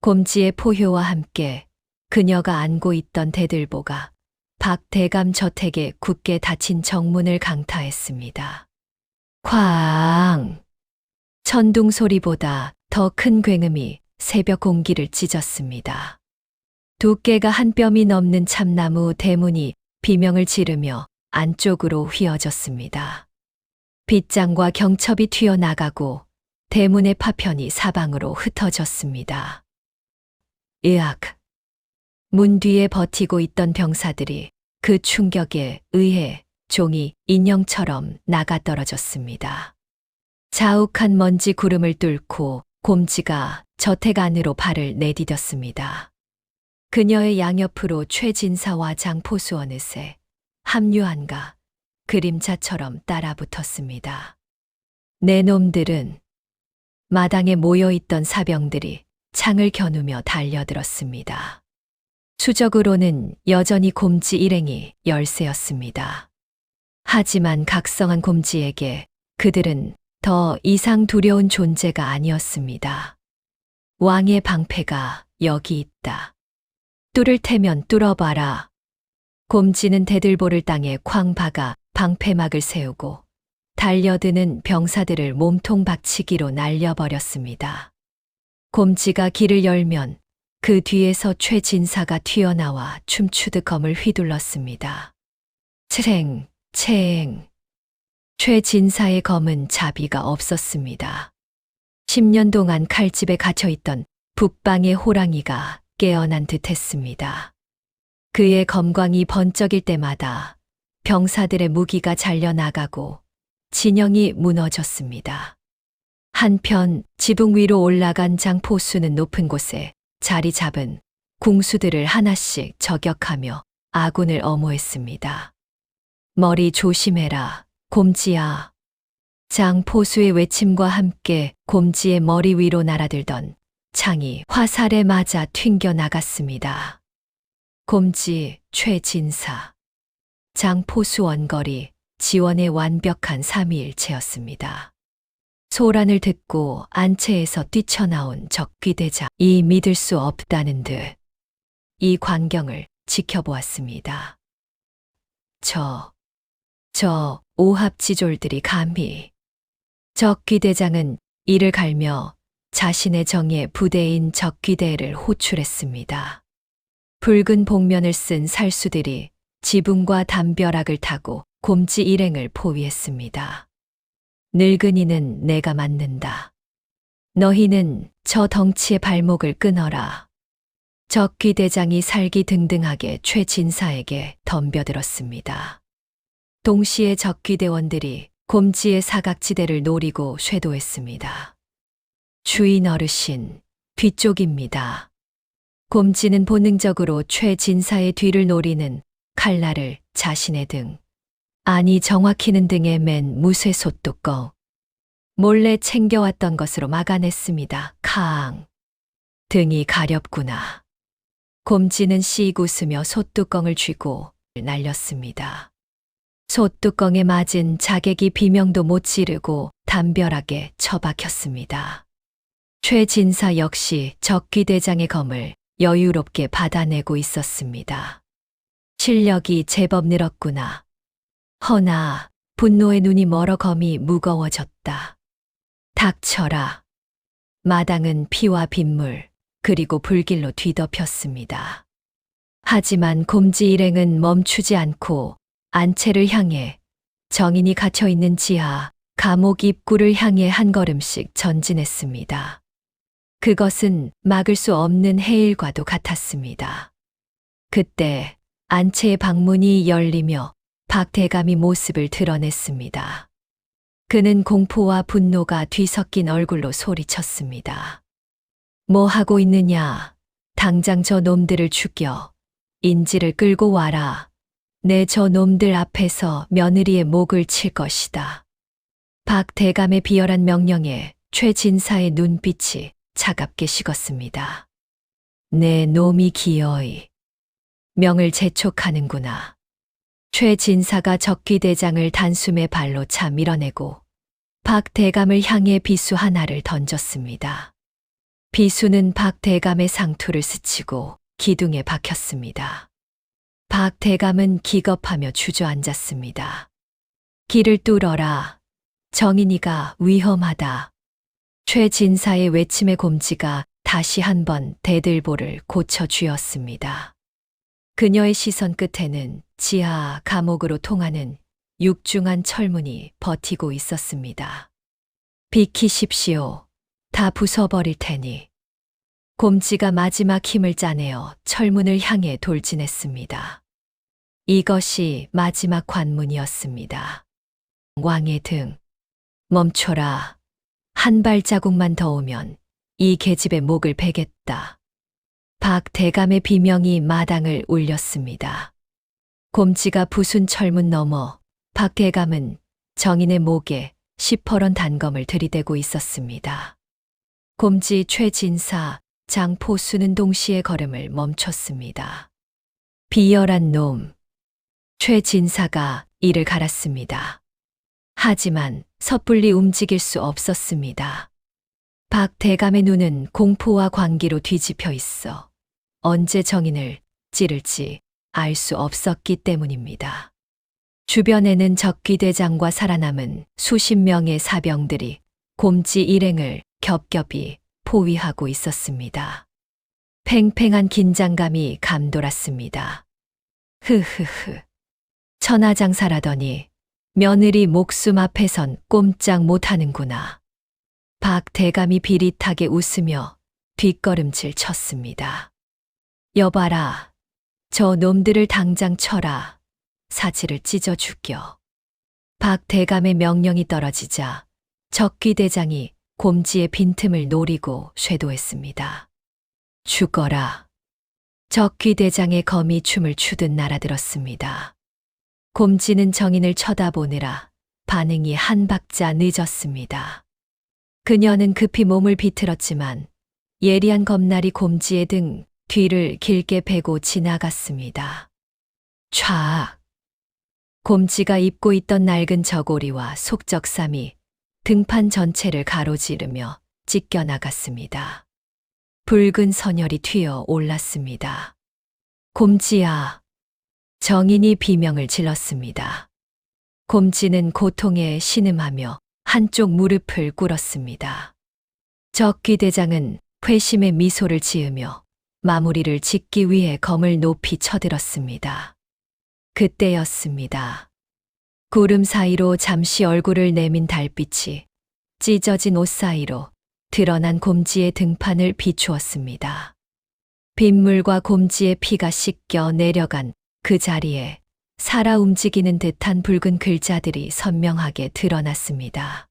곰지의 포효와 함께 그녀가 안고 있던 대들보가 박 대감 저택에 굳게 닫힌 정문을 강타했습니다. 쾅! 천둥 소리보다 더 큰 굉음이 새벽 공기를 찢었습니다. 두께가 한 뼘이 넘는 참나무 대문이 비명을 지르며 안쪽으로 휘어졌습니다. 빗장과 경첩이 튀어나가고 대문의 파편이 사방으로 흩어졌습니다. 으악! 문 뒤에 버티고 있던 병사들이 그 충격에 의해 종이 인형처럼 나가떨어졌습니다. 자욱한 먼지 구름을 뚫고 곰지가 저택 안으로 발을 내디뎠습니다. 그녀의 양옆으로 최진사와 장포수 어느새 합류한가 그림자처럼 따라붙었습니다. 내 놈들은 마당에 모여있던 사병들이 창을 겨누며 달려들었습니다. 수적으로는 여전히 곰지 일행이 열세였습니다. 하지만 각성한 곰지에게 그들은 더 이상 두려운 존재가 아니었습니다. 왕의 방패가 여기 있다. 뚫을 테면 뚫어봐라. 곰지는 대들보를 땅에 쾅 박아 방패막을 세우고 달려드는 병사들을 몸통 박치기로 날려버렸습니다. 곰지가 길을 열면 그 뒤에서 최진사가 튀어나와 춤추듯 검을 휘둘렀습니다. 채eng, 채eng. 최진사의 검은 자비가 없었습니다. 10년 동안 칼집에 갇혀있던 북방의 호랑이가 깨어난 듯 했습니다. 그의 검광이 번쩍일 때마다 병사들의 무기가 잘려나가고 진영이 무너졌습니다. 한편 지붕 위로 올라간 장포수는 높은 곳에 자리 잡은 궁수들을 하나씩 저격하며 아군을 엄호했습니다. 머리 조심해라, 곰지야. 장포수의 외침과 함께 곰지의 머리 위로 날아들던 창이 화살에 맞아 튕겨 나갔습니다. 곰지 최진사. 장포수 원거리 지원의 완벽한 삼위일체였습니다. 소란을 듣고 안채에서 뛰쳐나온 적귀대장. 이 믿을 수 없다는 듯 이 광경을 지켜보았습니다. 저 오합지졸들이 감히 적귀대장은 이를 갈며 자신의 정예 부대인 적귀대를 호출했습니다. 붉은 복면을 쓴 살수들이 지붕과 담벼락을 타고 곰지 일행을 포위했습니다. 늙은이는 내가 맞는다. 너희는 저 덩치의 발목을 끊어라. 적귀대장이 살기등등하게 최진사에게 덤벼들었습니다. 동시에 적귀대원들이 곰지의 사각지대를 노리고 쇄도했습니다. 주인 어르신, 뒤쪽입니다. 곰지는 본능적으로 최진사의 뒤를 노리는 칼날을 자신의 등, 아니 정확히는 등에 맨 무쇠 솥뚜껑, 몰래 챙겨왔던 것으로 막아냈습니다. 캉. 등이 가렵구나. 곰지는 씩 웃으며 솥뚜껑을 쥐고 날렸습니다. 솥뚜껑에 맞은 자객이 비명도 못 지르고 담벼락에 처박혔습니다. 최진사 역시 적귀대장의 검을 여유롭게 받아내고 있었습니다. 실력이 제법 늘었구나. 허나 분노의 눈이 멀어 검이 무거워졌다. 닥쳐라. 마당은 피와 빗물 그리고 불길로 뒤덮였습니다. 하지만 곰지 일행은 멈추지 않고 안채를 향해 정인이 갇혀 있는 지하 감옥 입구를 향해 한 걸음씩 전진했습니다. 그것은 막을 수 없는 해일과도 같았습니다. 그때 안채의 방문이 열리며 박대감이 모습을 드러냈습니다. 그는 공포와 분노가 뒤섞인 얼굴로 소리쳤습니다. 뭐 하고 있느냐? 당장 저 놈들을 죽여 인지를 끌고 와라. 내 저 놈들 앞에서 며느리의 목을 칠 것이다. 박대감의 비열한 명령에 최진사의 눈빛이 차갑게 식었습니다. 내 놈이 기어이 명을 재촉하는구나. 최진사가 적귀대장을 단숨에 발로 차 밀어내고 박대감을 향해 비수 하나를 던졌습니다. 비수는 박대감의 상투를 스치고 기둥에 박혔습니다. 박대감은 기겁하며 주저앉았습니다. 길을 뚫어라. 정인이가 위험하다. 최진사의 외침의 곰지가 다시 한번 대들보를 고쳐 쥐었습니다. 그녀의 시선 끝에는 지하 감옥으로 통하는 육중한 철문이 버티고 있었습니다. 비키십시오. 다 부숴버릴 테니. 곰지가 마지막 힘을 짜내어 철문을 향해 돌진했습니다. 이것이 마지막 관문이었습니다. 왕의 등. 멈춰라. 한 발자국만 더 오면 이 계집의 목을 베겠다. 박대감의 비명이 마당을 울렸습니다. 곰지가 부순 철문 너머 박대감은 정인의 목에 시퍼런 단검을 들이대고 있었습니다. 곰지 최진사, 장포수는 동시에 걸음을 멈췄습니다. 비열한 놈. 최진사가 이를 갈았습니다. 하지만 섣불리 움직일 수 없었습니다. 박대감의 눈은 공포와 광기로 뒤집혀 있어 언제 정인을 찌를지 알 수 없었기 때문입니다. 주변에는 적귀대장과 살아남은 수십 명의 사병들이 곰지 일행을 겹겹이 포위하고 있었습니다. 팽팽한 긴장감이 감돌았습니다. 흐흐흐. 천하장사라더니 며느리 목숨 앞에선 꼼짝 못하는구나. 박대감이 비릿하게 웃으며 뒷걸음질 쳤습니다. 여봐라. 저 놈들을 당장 쳐라. 사지를 찢어 죽여. 박대감의 명령이 떨어지자 적귀대장이 곰지의 빈틈을 노리고 쇄도했습니다. 죽어라. 적귀대장의 검이 춤을 추듯 날아들었습니다. 곰지는 정인을 쳐다보느라 반응이 한 박자 늦었습니다. 그녀는 급히 몸을 비틀었지만 예리한 검날이 곰지의 등 뒤를 길게 베고 지나갔습니다. 촤악. 곰지가 입고 있던 낡은 저고리와 속적삼이 등판 전체를 가로지르며 찢겨나갔습니다. 붉은 선혈이 튀어 올랐습니다. 곰지야. 정인이 비명을 질렀습니다. 곰지는 고통에 신음하며 한쪽 무릎을 꿇었습니다. 적귀대장은 회심의 미소를 지으며 마무리를 짓기 위해 검을 높이 쳐들었습니다. 그때였습니다. 구름 사이로 잠시 얼굴을 내민 달빛이 찢어진 옷 사이로 드러난 곰지의 등판을 비추었습니다. 빗물과 곰지의 피가 씻겨 내려간 그 자리에 살아 움직이는 듯한 붉은 글자들이 선명하게 드러났습니다.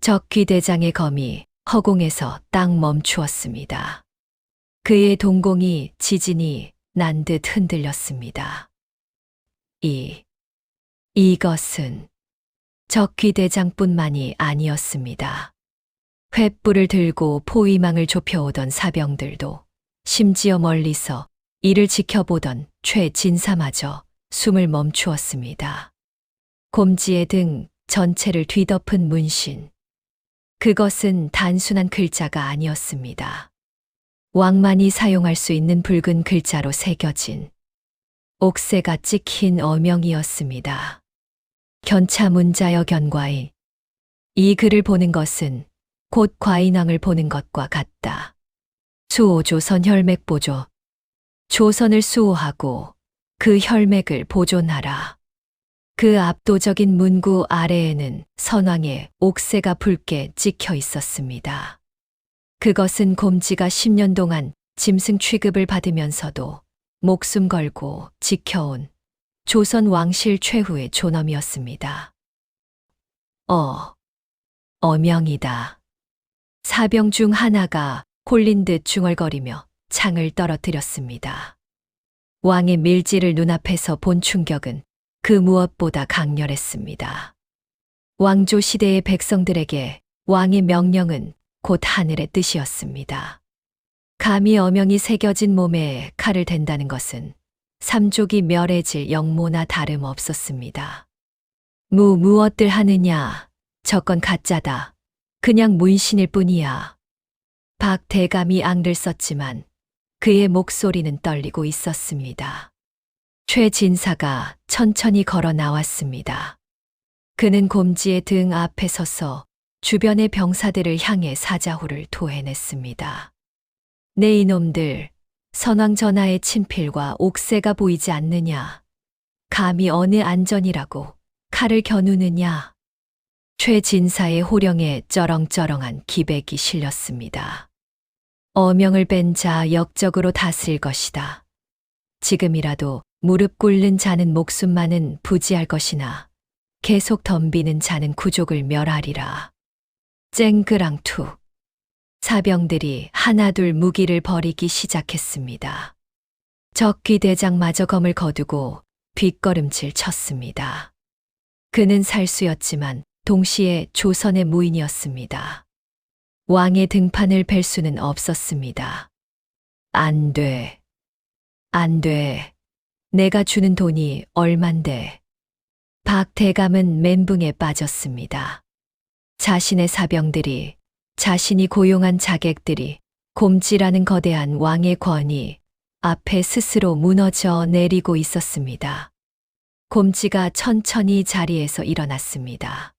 적귀대장의 검이 허공에서 딱 멈추었습니다. 그의 동공이 지진이 난 듯 흔들렸습니다. 이것은 적귀대장뿐만이 아니었습니다. 횃불을 들고 포위망을 좁혀오던 사병들도, 심지어 멀리서 이를 지켜보던 최진사마저 숨을 멈추었습니다. 곰지의 등 전체를 뒤덮은 문신. 그것은 단순한 글자가 아니었습니다. 왕만이 사용할 수 있는 붉은 글자로 새겨진 옥새가 찍힌 어명이었습니다. 견차문자여 견과인. 이 글을 보는 것은 곧 과인왕을 보는 것과 같다. 수호조선 혈맥 보조. 조선을 수호하고 그 혈맥을 보존하라. 그 압도적인 문구 아래에는 선왕의 옥새가 붉게 찍혀 있었습니다. 그것은 곰지가 10년 동안 짐승 취급을 받으면서도 목숨 걸고 지켜온 조선 왕실 최후의 존엄이었습니다. 어명이다. 사병 중 하나가 홀린 듯 중얼거리며 창을 떨어뜨렸습니다. 왕의 밀지를 눈앞에서 본 충격은 그 무엇보다 강렬했습니다. 왕조 시대의 백성들에게 왕의 명령은 곧 하늘의 뜻이었습니다. 감히 어명이 새겨진 몸에 칼을 댄다는 것은 삼족이 멸해질 영모나 다름없었습니다. 무엇들 하느냐, 저건 가짜다. 그냥 문신일 뿐이야. 박 대감이 앙를 썼지만 그의 목소리는 떨리고 있었습니다. 최진사가 천천히 걸어 나왔습니다. 그는 곰지의 등 앞에 서서 주변의 병사들을 향해 사자후를 토해냈습니다. 네 이놈들, 선왕 전하의 친필과 옥새가 보이지 않느냐? 감히 어느 안전이라고 칼을 겨누느냐? 최진사의 호령에 쩌렁쩌렁한 기백이 실렸습니다. 어명을 뺀 자 역적으로 다스릴 것이다. 지금이라도 무릎 꿇는 자는 목숨만은 부지할 것이나 계속 덤비는 자는 구족을 멸하리라. 쨍그랑투. 사병들이 하나둘 무기를 버리기 시작했습니다. 적귀대장마저 검을 거두고 뒷걸음질 쳤습니다. 그는 살수였지만 동시에 조선의 무인이었습니다. 왕의 등판을 뵐 수는 없었습니다. 안 돼. 내가 주는 돈이 얼만데. 박 대감은 멘붕에 빠졌습니다. 자신의 사병들이, 자신이 고용한 자객들이 곰지라는 거대한 왕의 권위 앞에 스스로 무너져 내리고 있었습니다. 곰지가 천천히 자리에서 일어났습니다.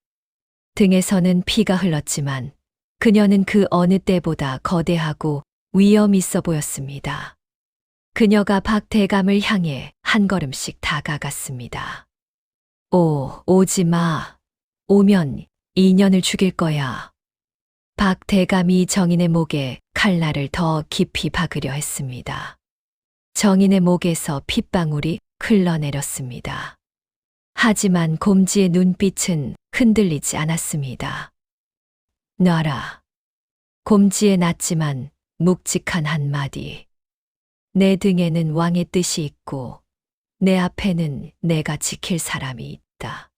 등에서는 피가 흘렀지만 그녀는 그 어느 때보다 거대하고 위험 있어 보였습니다. 그녀가 박 대감을 향해 한 걸음씩 다가갔습니다. 오지 마. 오면 인연을 죽일 거야. 박 대감이 정인의 목에 칼날을 더 깊이 박으려 했습니다. 정인의 목에서 핏방울이 흘러내렸습니다. 하지만 곰지의 눈빛은 흔들리지 않았습니다. 놔라. 곰지의 낮지만 묵직한 한마디. 내 등에는 왕의 뜻이 있고 내 앞에는 내가 지킬 사람이 있다.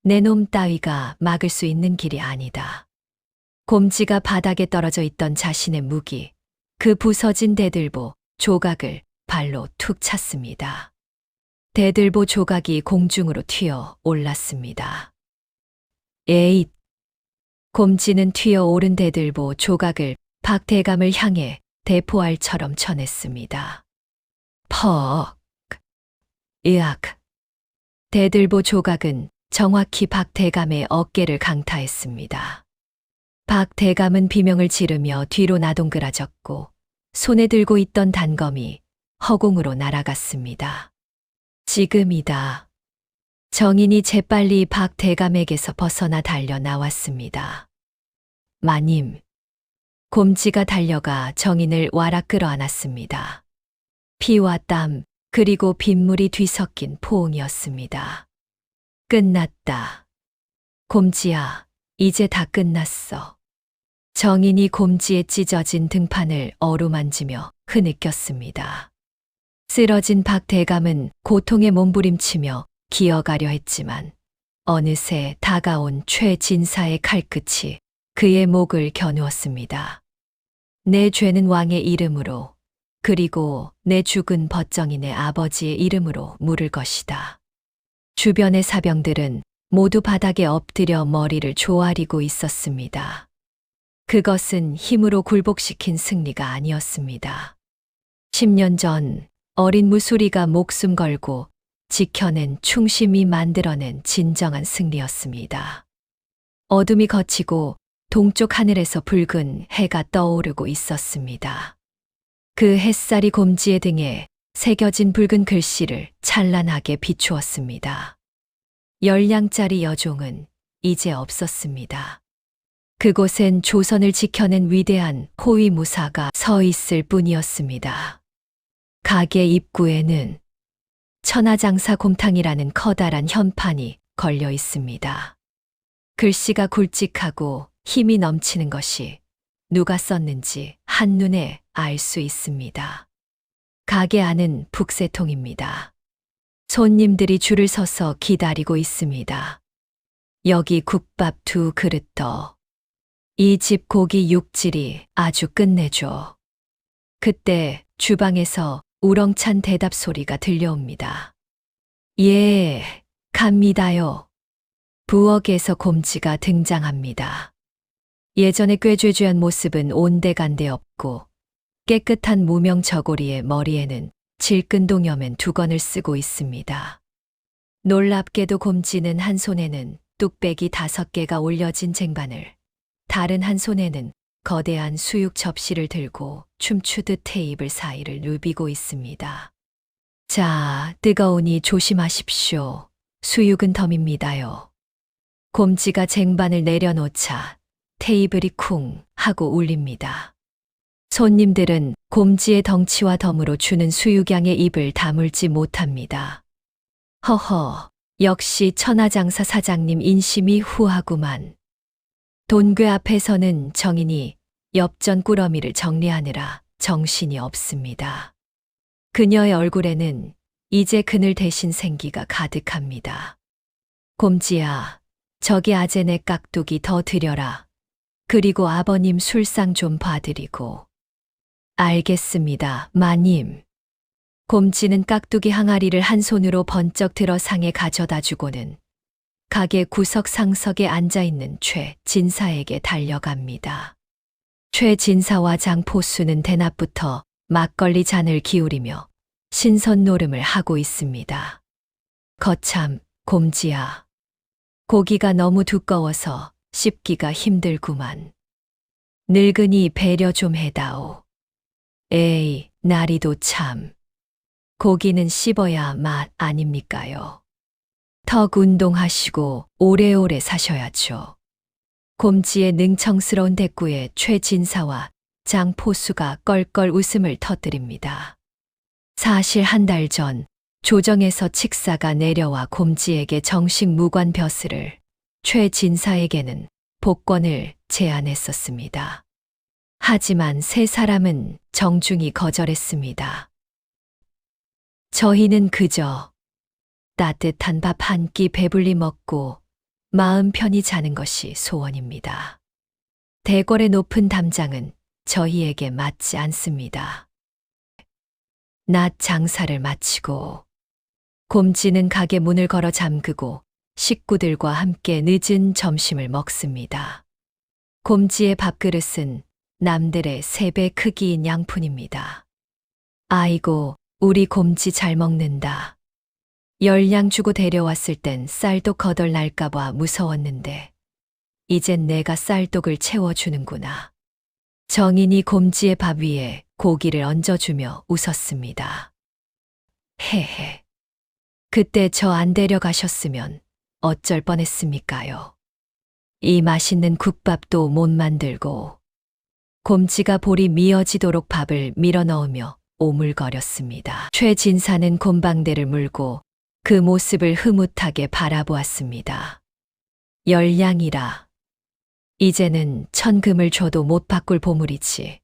내 놈 따위가 막을 수 있는 길이 아니다. 곰지가 바닥에 떨어져 있던 자신의 무기, 그 부서진 대들보 조각을 발로 툭 찼습니다. 대들보 조각이 공중으로 튀어 올랐습니다. 에잇! 곰지는 튀어 오른 대들보 조각을 박 대감을 향해 대포알처럼 쳐냈습니다. 퍽! 으악! 대들보 조각은 정확히 박 대감의 어깨를 강타했습니다. 박 대감은 비명을 지르며 뒤로 나동그라졌고 손에 들고 있던 단검이 허공으로 날아갔습니다. 지금이다. 정인이 재빨리 박 대감에게서 벗어나 달려 나왔습니다. 마님. 곰지가 달려가 정인을 와락 끌어안았습니다. 피와 땀 그리고 빗물이 뒤섞인 포옹이었습니다. 끝났다. 곰지야, 이제 다 끝났어. 정인이 곰지의 찢어진 등판을 어루만지며 흐느꼈습니다. 쓰러진 박 대감은 고통에 몸부림치며 기어가려 했지만 어느새 다가온 최진사의 칼끝이 그의 목을 겨누었습니다. 내 죄는 왕의 이름으로 그리고 내 죽은 벗정인의 아버지의 이름으로 물을 것이다. 주변의 사병들은 모두 바닥에 엎드려 머리를 조아리고 있었습니다. 그것은 힘으로 굴복시킨 승리가 아니었습니다. 10년 전 어린 무수리가 목숨 걸고 지켜낸 충심이 만들어낸 진정한 승리였습니다. 어둠이 걷히고 동쪽 하늘에서 붉은 해가 떠오르고 있었습니다. 그 햇살이 곰지의 등에 새겨진 붉은 글씨를 찬란하게 비추었습니다. 10량짜리 여종은 이제 없었습니다. 그곳엔 조선을 지켜낸 위대한 호위무사가 서 있을 뿐이었습니다. 가게 입구에는 천하장사 곰탕이라는 커다란 현판이 걸려 있습니다. 글씨가 굵직하고 힘이 넘치는 것이 누가 썼는지 한눈에 알 수 있습니다. 가게 안은 북새통입니다. 손님들이 줄을 서서 기다리고 있습니다. 여기 국밥 2그릇 더. 이 집 고기 육질이 아주 끝내줘. 그때 주방에서 우렁찬 대답 소리가 들려옵니다. 예, 갑니다요. 부엌에서 곰지가 등장합니다. 예전의 꾀죄죄한 모습은 온데간데 없고 깨끗한 무명 저고리의 머리에는 질끈동여맨 두건을 쓰고 있습니다. 놀랍게도 곰지는 한 손에는 뚝배기 5개가 올려진 쟁반을, 다른 한 손에는 거대한 수육 접시를 들고 춤추듯 테이블 사이를 누비고 있습니다. 자, 뜨거우니 조심하십시오. 수육은 덤입니다요. 곰지가 쟁반을 내려놓자 테이블이 쿵 하고 울립니다. 손님들은 곰지의 덩치와 덤으로 주는 수육양에 입을 다물지 못합니다. 허허, 역시 천하장사 사장님 인심이 후하구만. 돈괴 앞에서는 정인이 엽전 꾸러미를 정리하느라 정신이 없습니다. 그녀의 얼굴에는 이제 그늘 대신 생기가 가득합니다. 곰지야, 저기 아제네 깍두기 더 드려라. 그리고 아버님 술상 좀 봐드리고. 알겠습니다, 마님. 곰지는 깍두기 항아리를 한 손으로 번쩍 들어 상에 가져다 주고는 가게 구석 상석에 앉아있는 최진사에게 달려갑니다. 최진사와 장포수는 대낮부터 막걸리 잔을 기울이며 신선 노름을 하고 있습니다. 거참, 곰지야. 고기가 너무 두꺼워서 씹기가 힘들구만. 늙은이 배려 좀 해다오. 에이, 나리도 참. 고기는 씹어야 맛 아닙니까요? 턱 운동하시고 오래오래 사셔야죠. 곰지의 능청스러운 대꾸에 최진사와 장포수가 껄껄 웃음을 터뜨립니다. 사실 한 달 전 조정에서 칙사가 내려와 곰지에게 정식 무관 벼슬을, 최진사에게는 복권을 제안했었습니다. 하지만 세 사람은 정중히 거절했습니다. 저희는 그저 따뜻한 밥 한 끼 배불리 먹고 마음 편히 자는 것이 소원입니다. 대궐의 높은 담장은 저희에게 맞지 않습니다. 낮 장사를 마치고 곰지는 가게 문을 걸어 잠그고 식구들과 함께 늦은 점심을 먹습니다. 곰지의 밥그릇은 남들의 3배 크기인 양푼입니다. 아이고, 우리 곰지 잘 먹는다. 10량 주고 데려왔을 땐 쌀독 거덜날까봐 무서웠는데 이젠 내가 쌀독을 채워주는구나. 정인이 곰지의 밥 위에 고기를 얹어주며 웃었습니다. 헤헤. 그때 저 안 데려가셨으면 어쩔 뻔했습니까요. 이 맛있는 국밥도 못 만들고. 곰지가 볼이 미어지도록 밥을 밀어 넣으며 오물거렸습니다. 최진사는 곰방대를 물고 그 모습을 흐뭇하게 바라보았습니다. 10량이라. 이제는 천금을 줘도 못 바꿀 보물이지.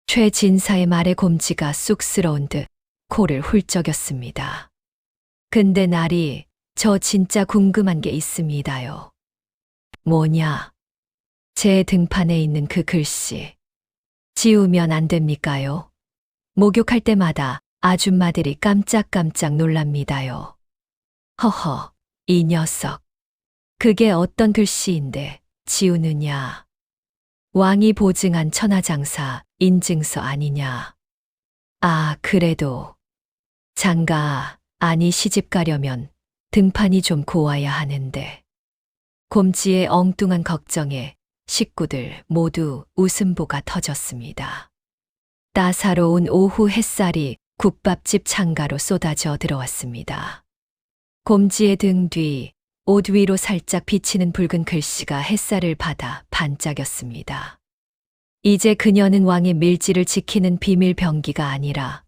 최진사의 말에 곰지가 쑥스러운 듯 코를 훌쩍였습니다. 근데 나리, 저 진짜 궁금한 게 있습니다요. 뭐냐? 제 등판에 있는 그 글씨. 지우면 안 됩니까요? 목욕할 때마다 아줌마들이 깜짝깜짝 놀랍니다요. 허허, 이 녀석. 그게 어떤 글씨인데 지우느냐? 왕이 보증한 천하장사 인증서 아니냐? 아, 그래도 장가, 아니 시집 가려면 등판이 좀 고와야 하는데. 곰지의 엉뚱한 걱정에 식구들 모두 웃음보가 터졌습니다. 따사로운 오후 햇살이 국밥집 창가로 쏟아져 들어왔습니다. 곰지의 등 뒤, 옷 위로 살짝 비치는 붉은 글씨가 햇살을 받아 반짝였습니다. 이제 그녀는 왕의 밀지를 지키는 비밀 병기가 아니라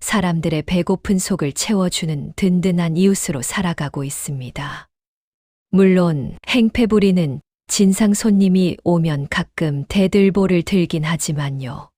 사람들의 배고픈 속을 채워주는 든든한 이웃으로 살아가고 있습니다. 물론 행패 부리는 진상 손님이 오면 가끔 대들보를 들긴 하지만요.